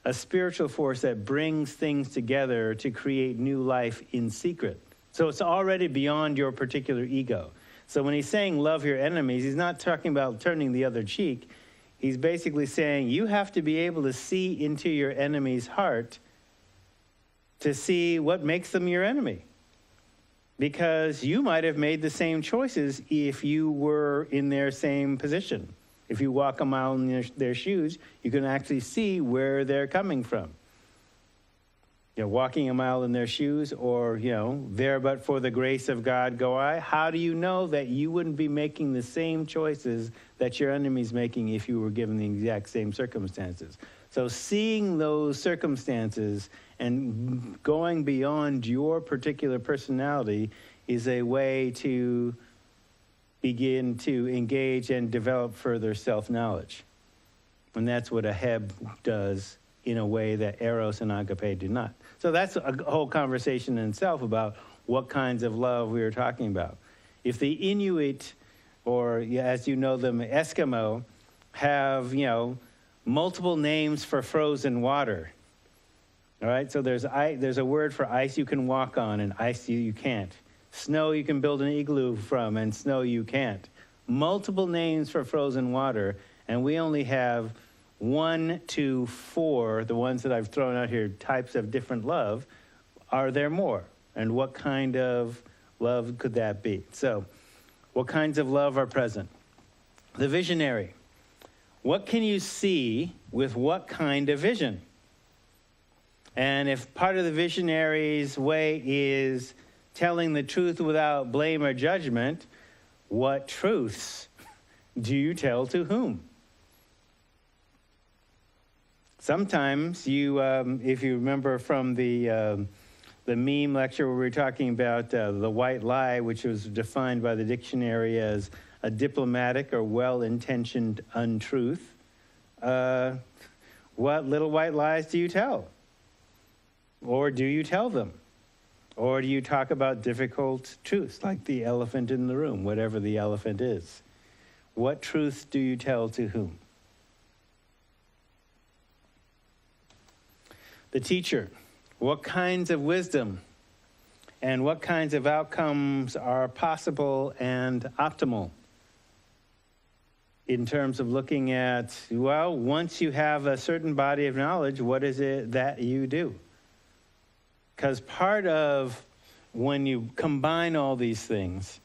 a spiritual force that brings things together to create new life in secret. So it's already beyond your particular ego. So when he's saying love your enemies, he's not talking about turning the other cheek. He's basically saying you have to be able to see into your enemy's heart to see what makes them your enemy. Because you might have made the same choices if you were in their same position. If you walk a mile in their shoes, you can actually see where they're coming from. Walking a mile in their shoes, or, there but for the grace of God go I. How do you know that you wouldn't be making the same choices that your enemy's making if you were given the exact same circumstances? So seeing those circumstances and going beyond your particular personality is a way to begin to engage and develop further self-knowledge. And that's what a Heb does in a way that Eros and Agape do not. So that's a whole conversation in itself about what kinds of love we were talking about. If the Inuit, or as you know them, Eskimo, have, multiple names for frozen water, all right? So there's a word for ice you can walk on and ice you can't. Snow you can build an igloo from and snow you can't. Multiple names for frozen water, and we only have 1 to 4, the ones that I've thrown out here, types of different love. Are there more? And what kind of love could that be? So, what kinds of love are present? The visionary. What can you see with what kind of vision? And if part of the visionary's way is telling the truth without blame or judgment, what truths do you tell to whom? Sometimes you, if you remember from the meme lecture where we were talking about the white lie, which was defined by the dictionary as a diplomatic or well-intentioned untruth, what little white lies do you tell? Or do you tell them? Or do you talk about difficult truths, like the elephant in the room, whatever the elephant is? What truths do you tell to whom? The teacher. What kinds of wisdom and what kinds of outcomes are possible and optimal in terms of looking at, well, once you have a certain body of knowledge, what is it that you do? Because part of when you combine all these things,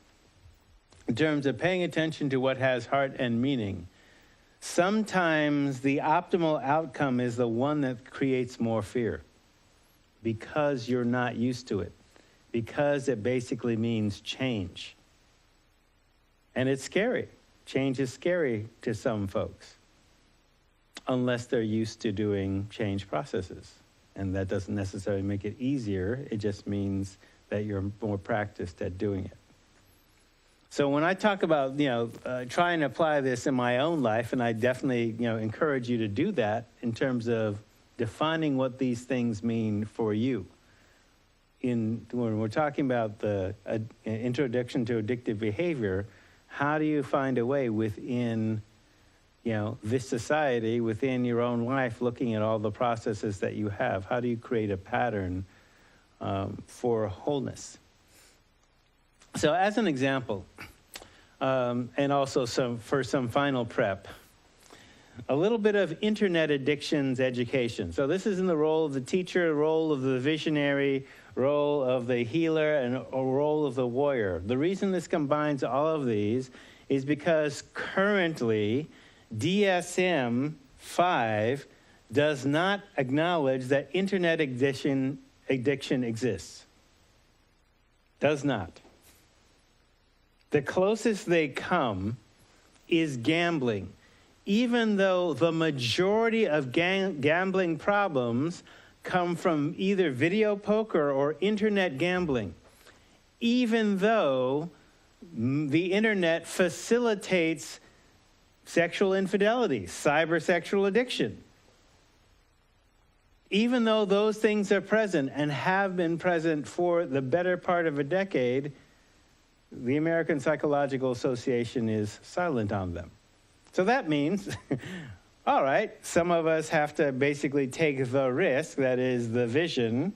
in terms of paying attention to what has heart and meaning, sometimes the optimal outcome is the one that creates more fear because you're not used to it, because it basically means change. And it's scary. Change is scary to some folks, unless they're used to doing change processes. And that doesn't necessarily make it easier. It just means that you're more practiced at doing it. So when I talk about, try and apply this in my own life, and I definitely, encourage you to do that in terms of defining what these things mean for you. When we're talking about the introduction to addictive behavior, how do you find a way within, this society, within your own life, looking at all the processes that you have? How do you create a pattern for wholeness? So as an example, and also for some final prep, a little bit of internet addictions education. So this is in the role of the teacher, the role of the visionary, role of the healer, and a role of the warrior. The reason this combines all of these is because currently DSM-5 does not acknowledge that internet addiction exists. Does not. The closest they come is gambling. Even though the majority of gambling problems come from either video poker or internet gambling, even though the internet facilitates sexual infidelity, cybersexual addiction. Even though those things are present and have been present for the better part of a decade, the American Psychological Association is silent on them. So that means, all right, some of us have to basically take the risk, that is the vision,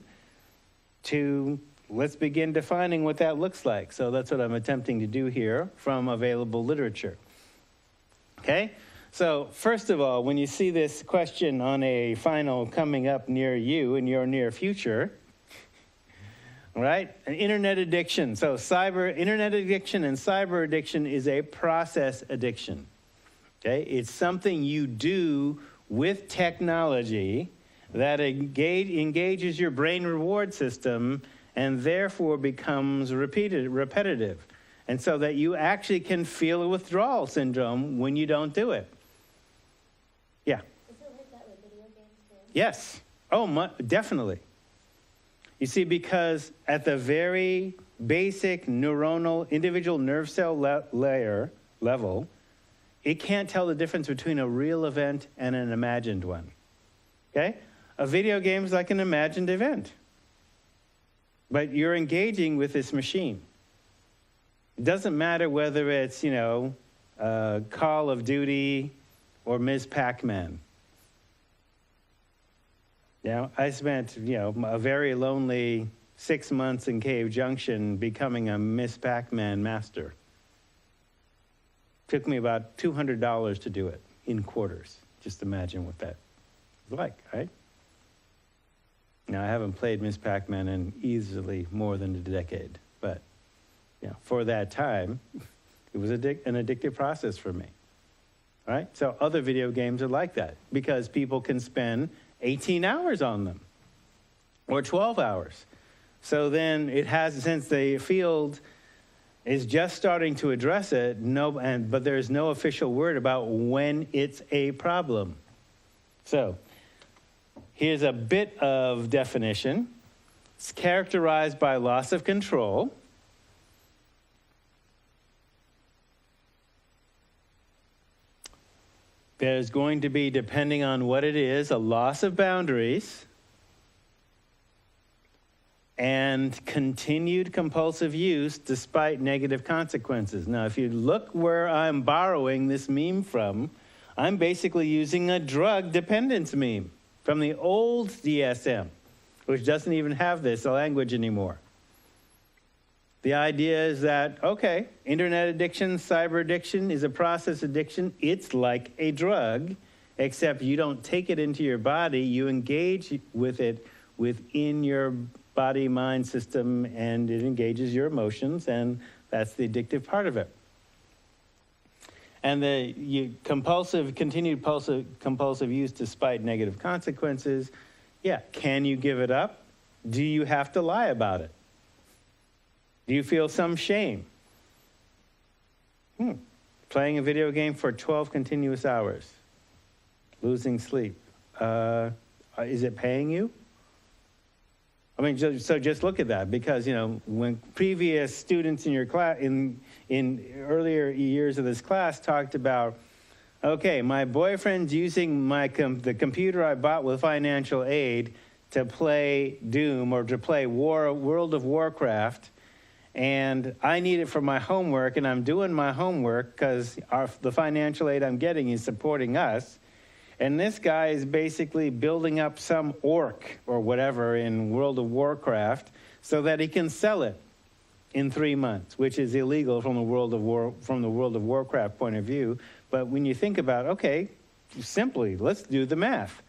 to let's begin defining what that looks like. So that's what I'm attempting to do here from available literature. Okay? So first of all, when you see this question on a final coming up near you in your near future, right? An internet addiction. So internet addiction and cyber addiction is a process addiction. Okay? It's something you do with technology that engages your brain reward system and therefore becomes repetitive. And so that you actually can feel a withdrawal syndrome when you don't do it. Yeah? Is it like that with video games too? Yes. Oh, definitely. You see, because at the very basic neuronal individual nerve cell level, it can't tell the difference between a real event and an imagined one. Okay? A video game is like an imagined event. But you're engaging with this machine. It doesn't matter whether it's, Call of Duty or Ms. Pac-Man. I spent, a very lonely 6 months in Cave Junction becoming a Ms. Pac-Man master. Took me about $200 to do it in quarters. Just imagine what that was like, right? Now, I haven't played Ms. Pac-Man in easily more than a decade, but for that time, it was an addictive process for me. All right? So other video games are like that because people can spend 18 hours on them or 12 hours. So then it has, since the field is just starting to address it, but there's no official word about when it's a problem. So here's a bit of definition. It's characterized by loss of control. There's going to be, depending on what it is, a loss of boundaries and continued compulsive use despite negative consequences. Now, if you look where I'm borrowing this meme from, I'm basically using a drug dependence meme from the old DSM, which doesn't even have this language anymore. The idea is that, okay, internet addiction, cyber addiction is a process addiction. It's like a drug, except you don't take it into your body. You engage with it within your body, mind system, and it engages your emotions, and that's the addictive part of it. And the continued compulsive use despite negative consequences, can you give it up? Do you have to lie about it? Do you feel some shame? Playing a video game for 12 continuous hours, losing sleep. Is it paying you? I mean, so just look at that, because when previous students in your class, in earlier years of this class, talked about, okay, my boyfriend's using the computer I bought with financial aid to play Doom or to play World of Warcraft, and I need it for my homework, and I'm doing my homework because the financial aid I'm getting is supporting us. And this guy is basically building up some orc or whatever in World of Warcraft so that he can sell it in 3 months, which is illegal from the World of Warcraft point of view. But when you think about, okay, simply, let's do the math.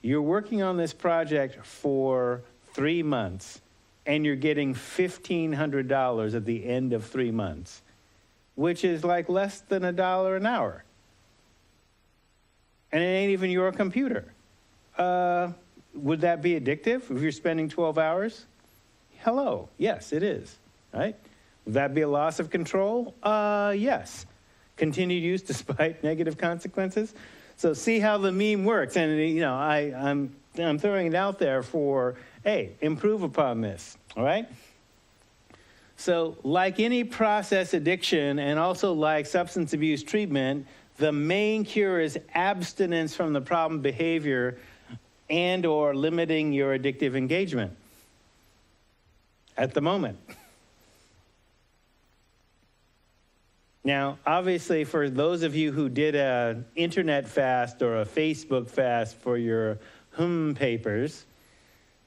You're working on this project for 3 months. and you're getting $1,500 at the end of 3 months, which is like less than $1 an hour. And it ain't even your computer. Would that be addictive if you're spending 12 hours? Hello, yes, it is, right? Would that be a loss of control? Yes. Continued use despite negative consequences? So see how the meme works. And, you know, I'm throwing it out there for, hey, improve upon this, all right? So like any process addiction and also like substance abuse treatment, the main cure is abstinence from the problem behavior and or limiting your addictive engagement at the moment. Now, obviously, for those of you who did an internet fast or a Facebook fast for your papers,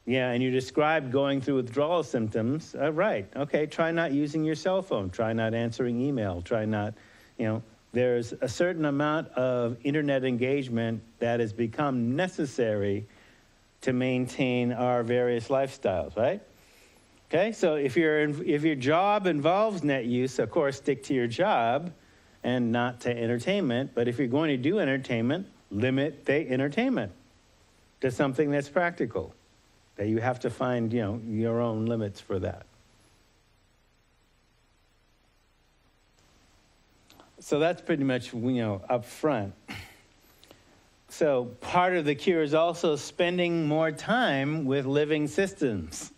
yeah, and you described going through withdrawal symptoms, right, okay, try not using your cell phone, try not answering email, try not, you know, there's a certain amount of internet engagement that has become necessary to maintain our various lifestyles, right? Okay, so if your job involves net use, of course, stick to your job and not to entertainment. But if you're going to do entertainment, limit the entertainment to something that's practical. That you have to find, you know, your own limits for that. So that's pretty much, you know, up front. So part of the cure is also spending more time with living systems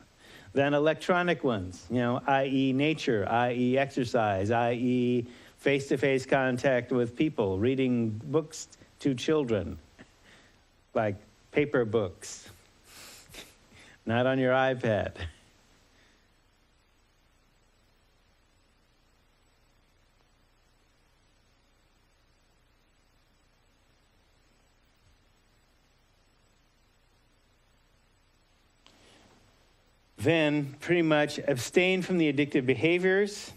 than electronic ones, you know, i.e. nature, i.e. exercise, i.e. face-to-face contact with people, reading books to children, like paper books, not on your iPad. Then pretty much abstain from the addictive behaviors.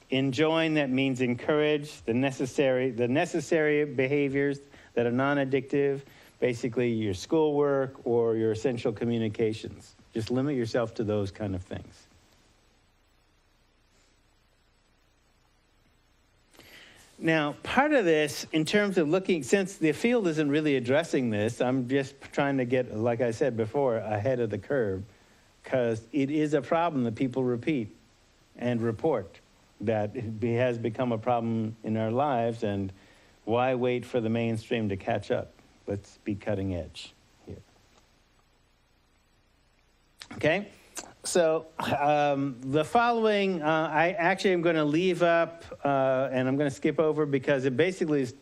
Enjoin, that means encourage the necessary behaviors that are non-addictive, basically your schoolwork or your essential communications. Just limit yourself to those kind of things. Now, part of this, in terms of looking, since the field isn't really addressing this, I'm just trying to get, like I said before, ahead of the curve, because it is a problem that people repeat and report, that it has become a problem in our lives, and why wait for the mainstream to catch up? Let's be cutting edge here. Okay, so the following, I actually am going to leave up, and I'm going to skip over because it basically is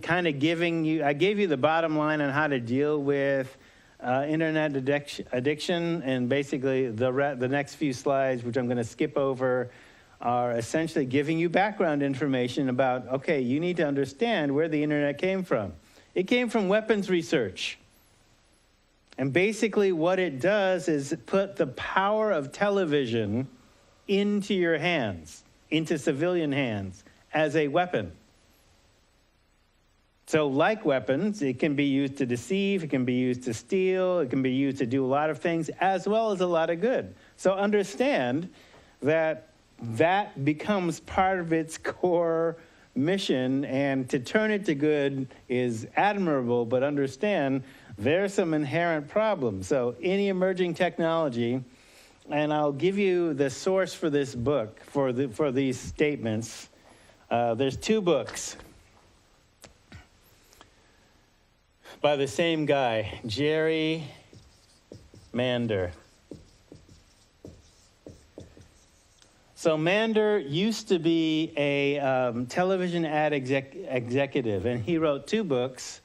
kind of giving you, I gave you the bottom line on how to deal with internet addiction, and basically the next few slides, which I'm going to skip over, are essentially giving you background information about, okay, you need to understand where the internet came from. It came from weapons research. And basically what it does is put the power of television into your hands, into civilian hands, as a weapon. So like weapons, it can be used to deceive, it can be used to steal, it can be used to do a lot of things, as well as a lot of good. So understand that that becomes part of its core mission, and to turn it to good is admirable, but understand there's some inherent problems. So any emerging technology, and I'll give you the source for this book, for these statements. There's 2 books by the same guy, Jerry Mander. So Mander used to be a television ad executive, and he wrote 2 books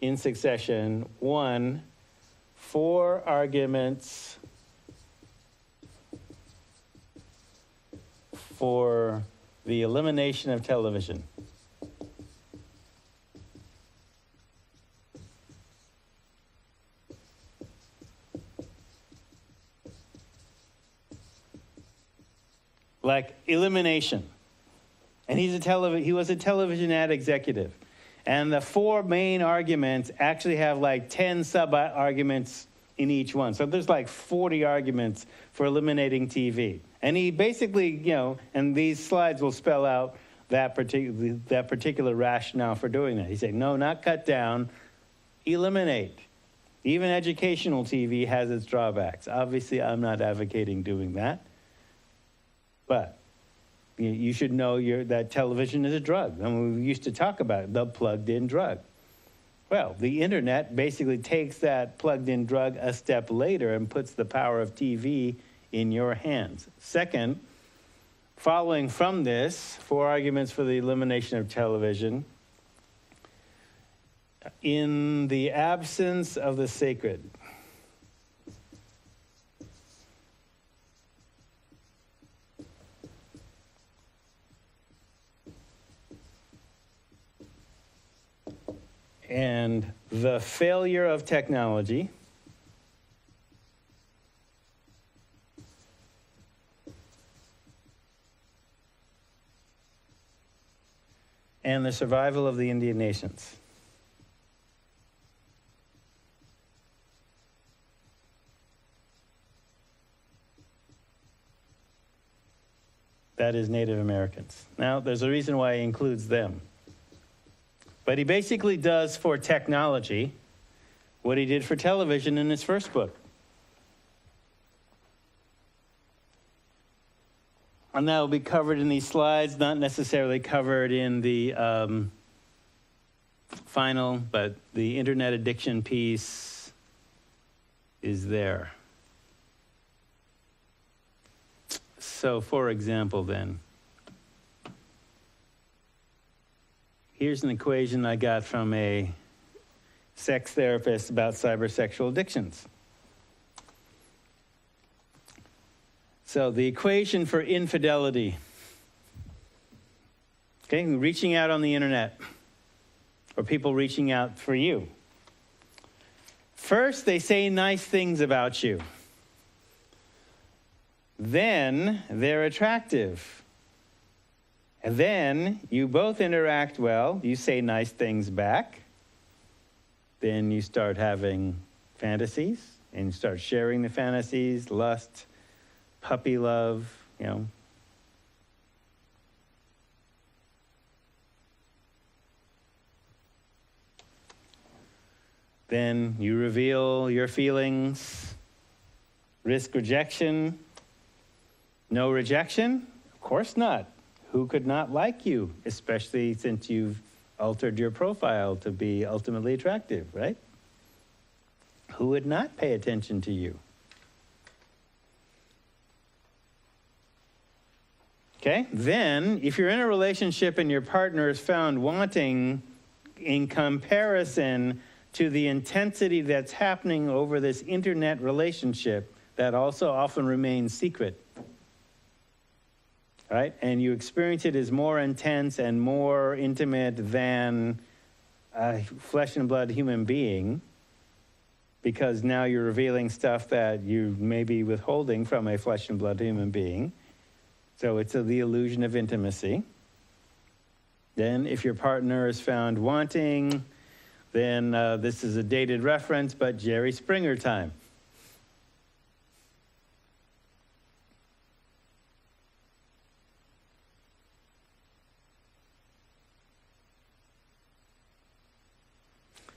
in succession. One, 4 Arguments for the Elimination of Television. Like elimination. And he was a television ad executive. And the 4 main arguments actually have like 10 sub-arguments in each one. So there's like 40 arguments for eliminating TV. And he basically, and these slides will spell out that particular rationale for doing that. He said, no, not cut down, eliminate. Even educational TV has its drawbacks. Obviously, I'm not advocating doing that. But you should know that television is a drug. I mean, we used to talk about the plugged-in drug. Well, the internet basically takes that plugged-in drug a step later and puts the power of TV in your hands. Second, following from this, 4 arguments for the elimination of television. In the absence of the sacred. And the failure of technology. And the survival of the Indian nations. That is Native Americans. Now, there's a reason why he includes them. But he basically does for technology what he did for television in his first book. And that will be covered in these slides, not necessarily covered in the final, but the internet addiction piece is there. So, for example, then, here's an equation I got from a sex therapist about cybersexual addictions. So, the equation for infidelity, okay, reaching out on the internet, or people reaching out for you. First, they say nice things about you. Then they're attractive. And then you both interact well. You say nice things back. Then you start having fantasies, and you start sharing the fantasies, lust, puppy love, Then you reveal your feelings, risk rejection. No rejection? Of course not. Who could not like you, especially since you've altered your profile to be ultimately attractive, right? Who would not pay attention to you? Okay, then if you're in a relationship and your partner is found wanting in comparison to the intensity that's happening over this internet relationship that also often remains secret, right? And you experience it as more intense and more intimate than a flesh and blood human being, because now you're revealing stuff that you may be withholding from a flesh and blood human being. So it's the illusion of intimacy. Then if your partner is found wanting, then this is a dated reference, but Jerry Springer time.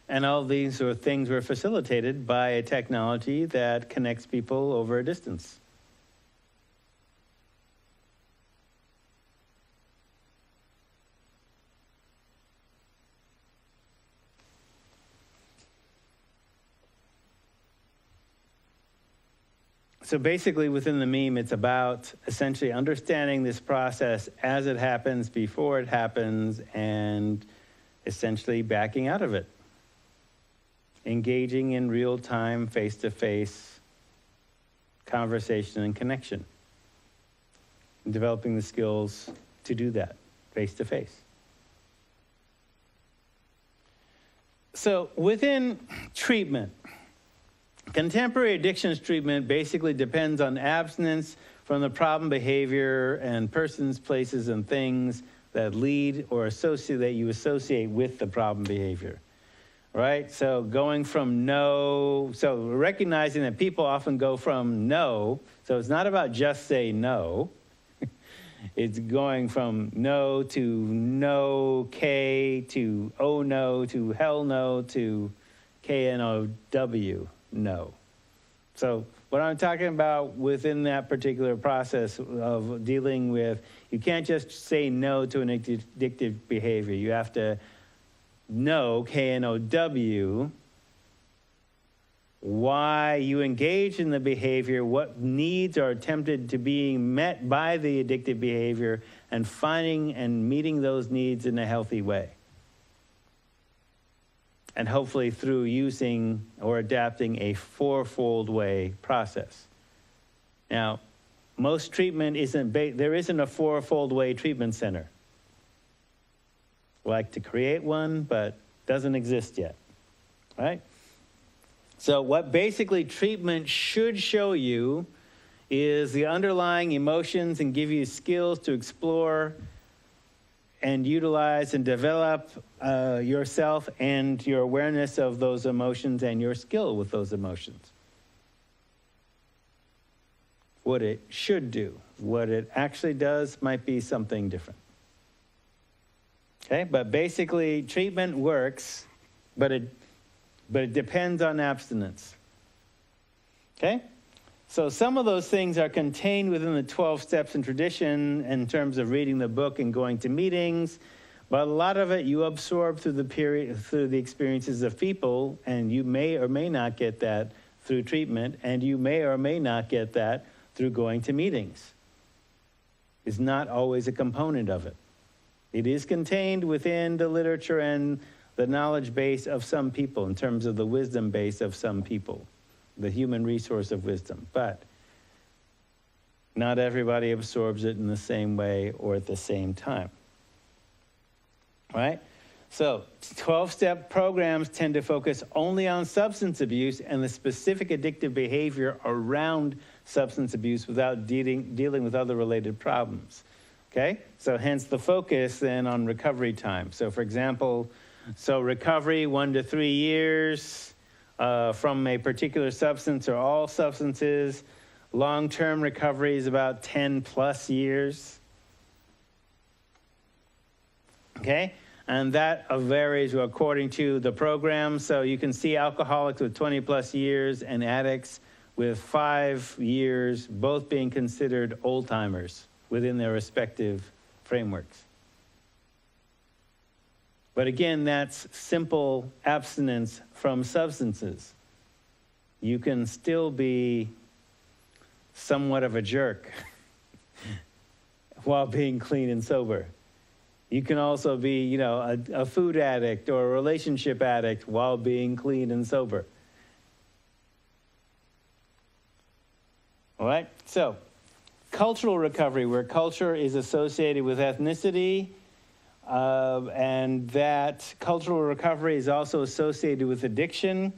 And all these are things were facilitated by a technology that connects people over a distance. So basically within the meme, it's about essentially understanding this process as it happens, before it happens, and essentially backing out of it. Engaging in real-time, face-to-face conversation and connection. And developing the skills to do that, face-to-face. So within treatment, contemporary addictions treatment basically depends on abstinence from the problem behavior and persons, places, and things that lead or associate, that you associate with the problem behavior. right? So going from no, so recognizing that people often go from no, so it's not about just say no. It's going from no to no, K to oh no to hell no to KNOW, no. So what I'm talking about within that particular process of dealing with, you can't just say no to an addictive behavior. You have to know, KNOW, why you engage in the behavior, what needs are attempted to be met by the addictive behavior, and finding and meeting those needs in a healthy way. And hopefully through using or adapting a fourfold way process. Now, most treatment there isn't a fourfold way treatment center. Like to create one, but doesn't exist yet, right? So what basically treatment should show you is the underlying emotions and give you skills to explore and utilize and develop yourself and your awareness of those emotions and your skill with those emotions. What it should do, what it actually does might be something different. Okay, but basically treatment works, but it depends on abstinence. Okay? So some of those things are contained within the 12 steps in tradition in terms of reading the book and going to meetings, but a lot of it you absorb through the experiences of people, and you may or may not get that through treatment, and you may or may not get that through going to meetings. It's not always a component of it. It is contained within the literature and the knowledge base of some people in terms of the wisdom base of some people, the human resource of wisdom. But not everybody absorbs it in the same way or at the same time. Right? So 12-step programs tend to focus only on substance abuse and the specific addictive behavior around substance abuse without dealing with other related problems. Okay? So hence the focus then on recovery time. So for example, recovery 1 to 3 years from a particular substance or all substances. Long-term recovery is about 10 plus years. Okay? And that varies according to the program. So you can see alcoholics with 20 plus years and addicts with 5 years, both being considered old-timers within their respective frameworks. But again, that's simple abstinence from substances. You can still be somewhat of a jerk while being clean and sober. You can also be, a food addict or a relationship addict while being clean and sober. All right, so cultural recovery, where culture is associated with ethnicity, and that cultural recovery is also associated with addiction,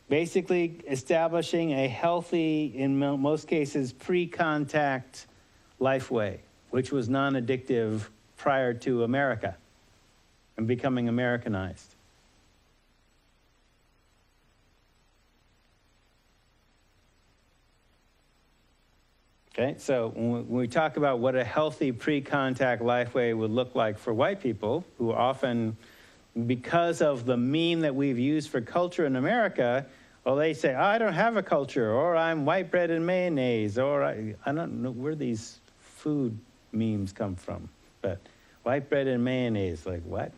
basically establishing a healthy, in most cases, pre-contact life way, which was non-addictive prior to America and becoming Americanized. Okay, so when we talk about what a healthy pre-contact lifeway would look like for white people, who often, because of the meme that we've used for culture in America, well, they say, I don't have a culture, or I'm white bread and mayonnaise, or I don't know where these food memes come from, but white bread and mayonnaise, like what?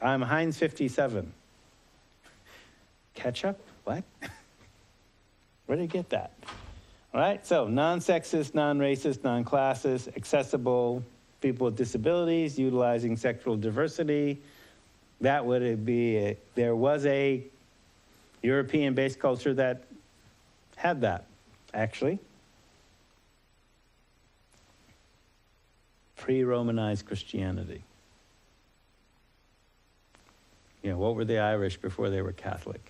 I'm Heinz 57. Ketchup? What? Where did you get that? All right, so non-sexist, non-racist, non-classist, accessible, people with disabilities, utilizing sexual diversity. That would be, there was a European-based culture that had that, actually. Pre-Romanized Christianity. What were the Irish before they were Catholic?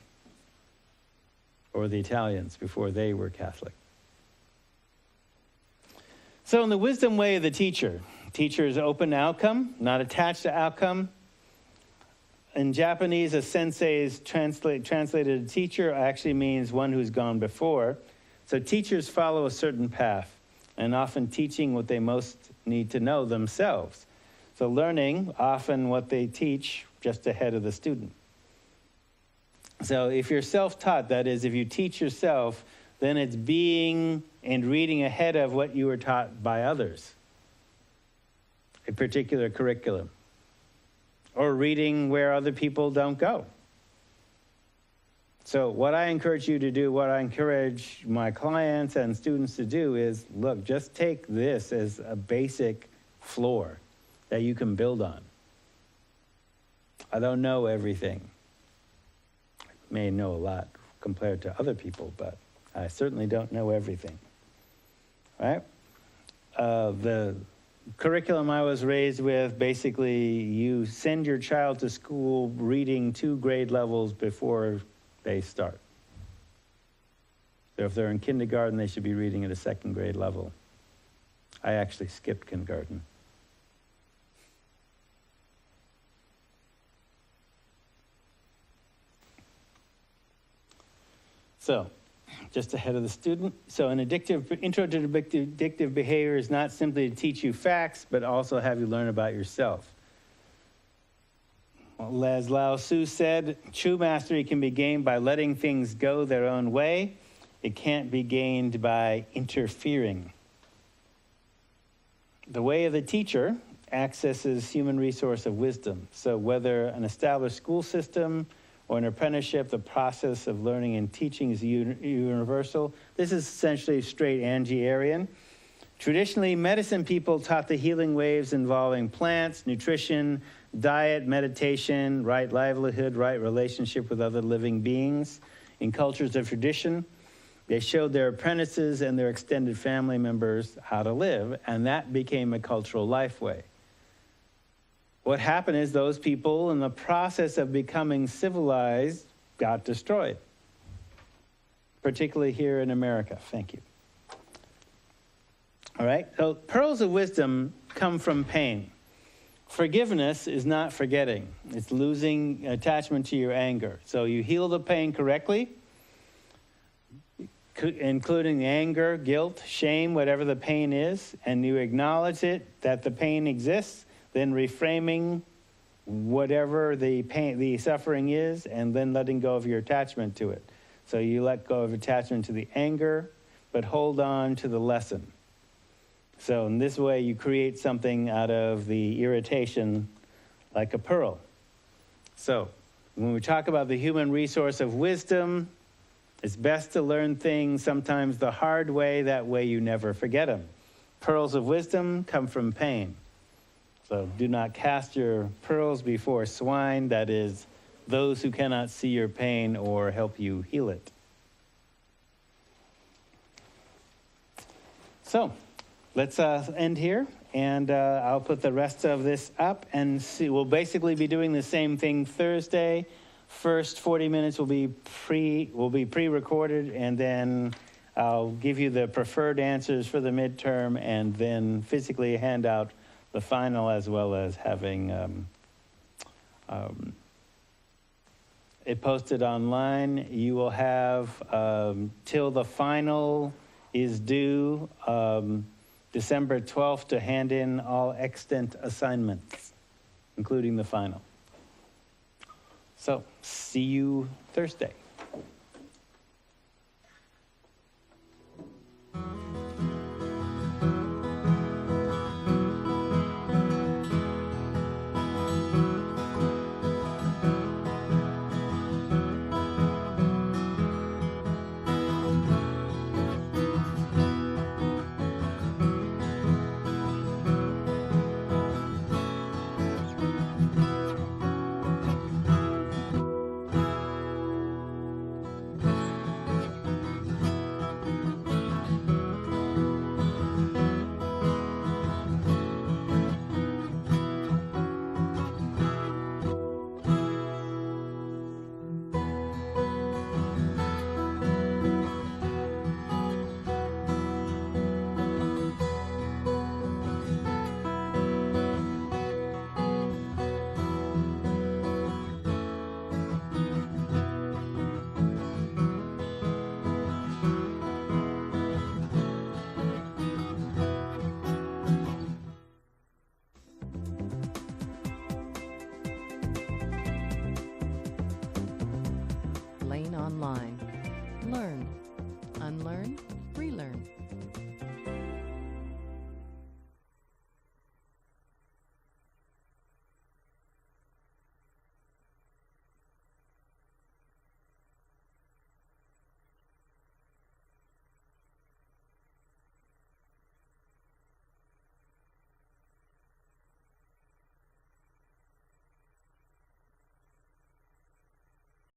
Or the Italians before they were Catholic? So in the wisdom way of the teacher is open to outcome, not attached to outcome. in Japanese, a sensei is translated a teacher actually means one who's gone before. So teachers follow a certain path, and often teaching what they most need to know themselves. So learning, often what they teach, just ahead of the student. So if you're self-taught, that is, if you teach yourself, then it's being and reading ahead of what you were taught by others, a particular curriculum, or reading where other people don't go. So what I encourage you to do, what I encourage my clients and students to do is, look, just take this as a basic floor that you can build on. I don't know everything. I may know a lot compared to other people, but I certainly don't know everything. All right? The curriculum I was raised with, basically you send your child to school reading 2 grade levels before they start. So if they're in kindergarten, they should be reading at a 2nd grade level. I actually skipped kindergarten. So, just ahead of the student. So an intro to addictive behavior is not simply to teach you facts, but also have you learn about yourself. Well, as Lao Tzu said, true mastery can be gained by letting things go their own way. It can't be gained by interfering. The way of the teacher accesses human resource of wisdom. So whether an established school system or an apprenticeship, the process of learning and teaching is universal. This is essentially straight Angierian. Traditionally, medicine people taught the healing waves involving plants, nutrition, diet, meditation, right livelihood, right relationship with other living beings. In cultures of tradition, they showed their apprentices and their extended family members how to live, and that became a cultural life way. What happened is those people, in the process of becoming civilized, got destroyed, particularly here in America. Thank you. All right, so pearls of wisdom come from pain. Forgiveness is not forgetting. It's losing attachment to your anger. So you heal the pain correctly, including the anger, guilt, shame, whatever the pain is, and you acknowledge it, that the pain exists, then reframing whatever the pain, the suffering is, and then letting go of your attachment to it. So you let go of attachment to the anger, but hold on to the lesson. So in this way, you create something out of the irritation like a pearl. So when we talk about the human resource of wisdom, it's best to learn things sometimes the hard way, that way you never forget them. Pearls of wisdom come from pain. So do not cast your pearls before swine, that is, those who cannot see your pain or help you heal it. So let's end here, and I'll put the rest of this up and see. We'll basically be doing the same thing Thursday. First 40 minutes will be pre-recorded, and then I'll give you the preferred answers for the midterm, and then physically hand out the final, as well as having it posted online. You will have till the final is due December 12th to hand in all extant assignments, including the final. So, see you Thursday.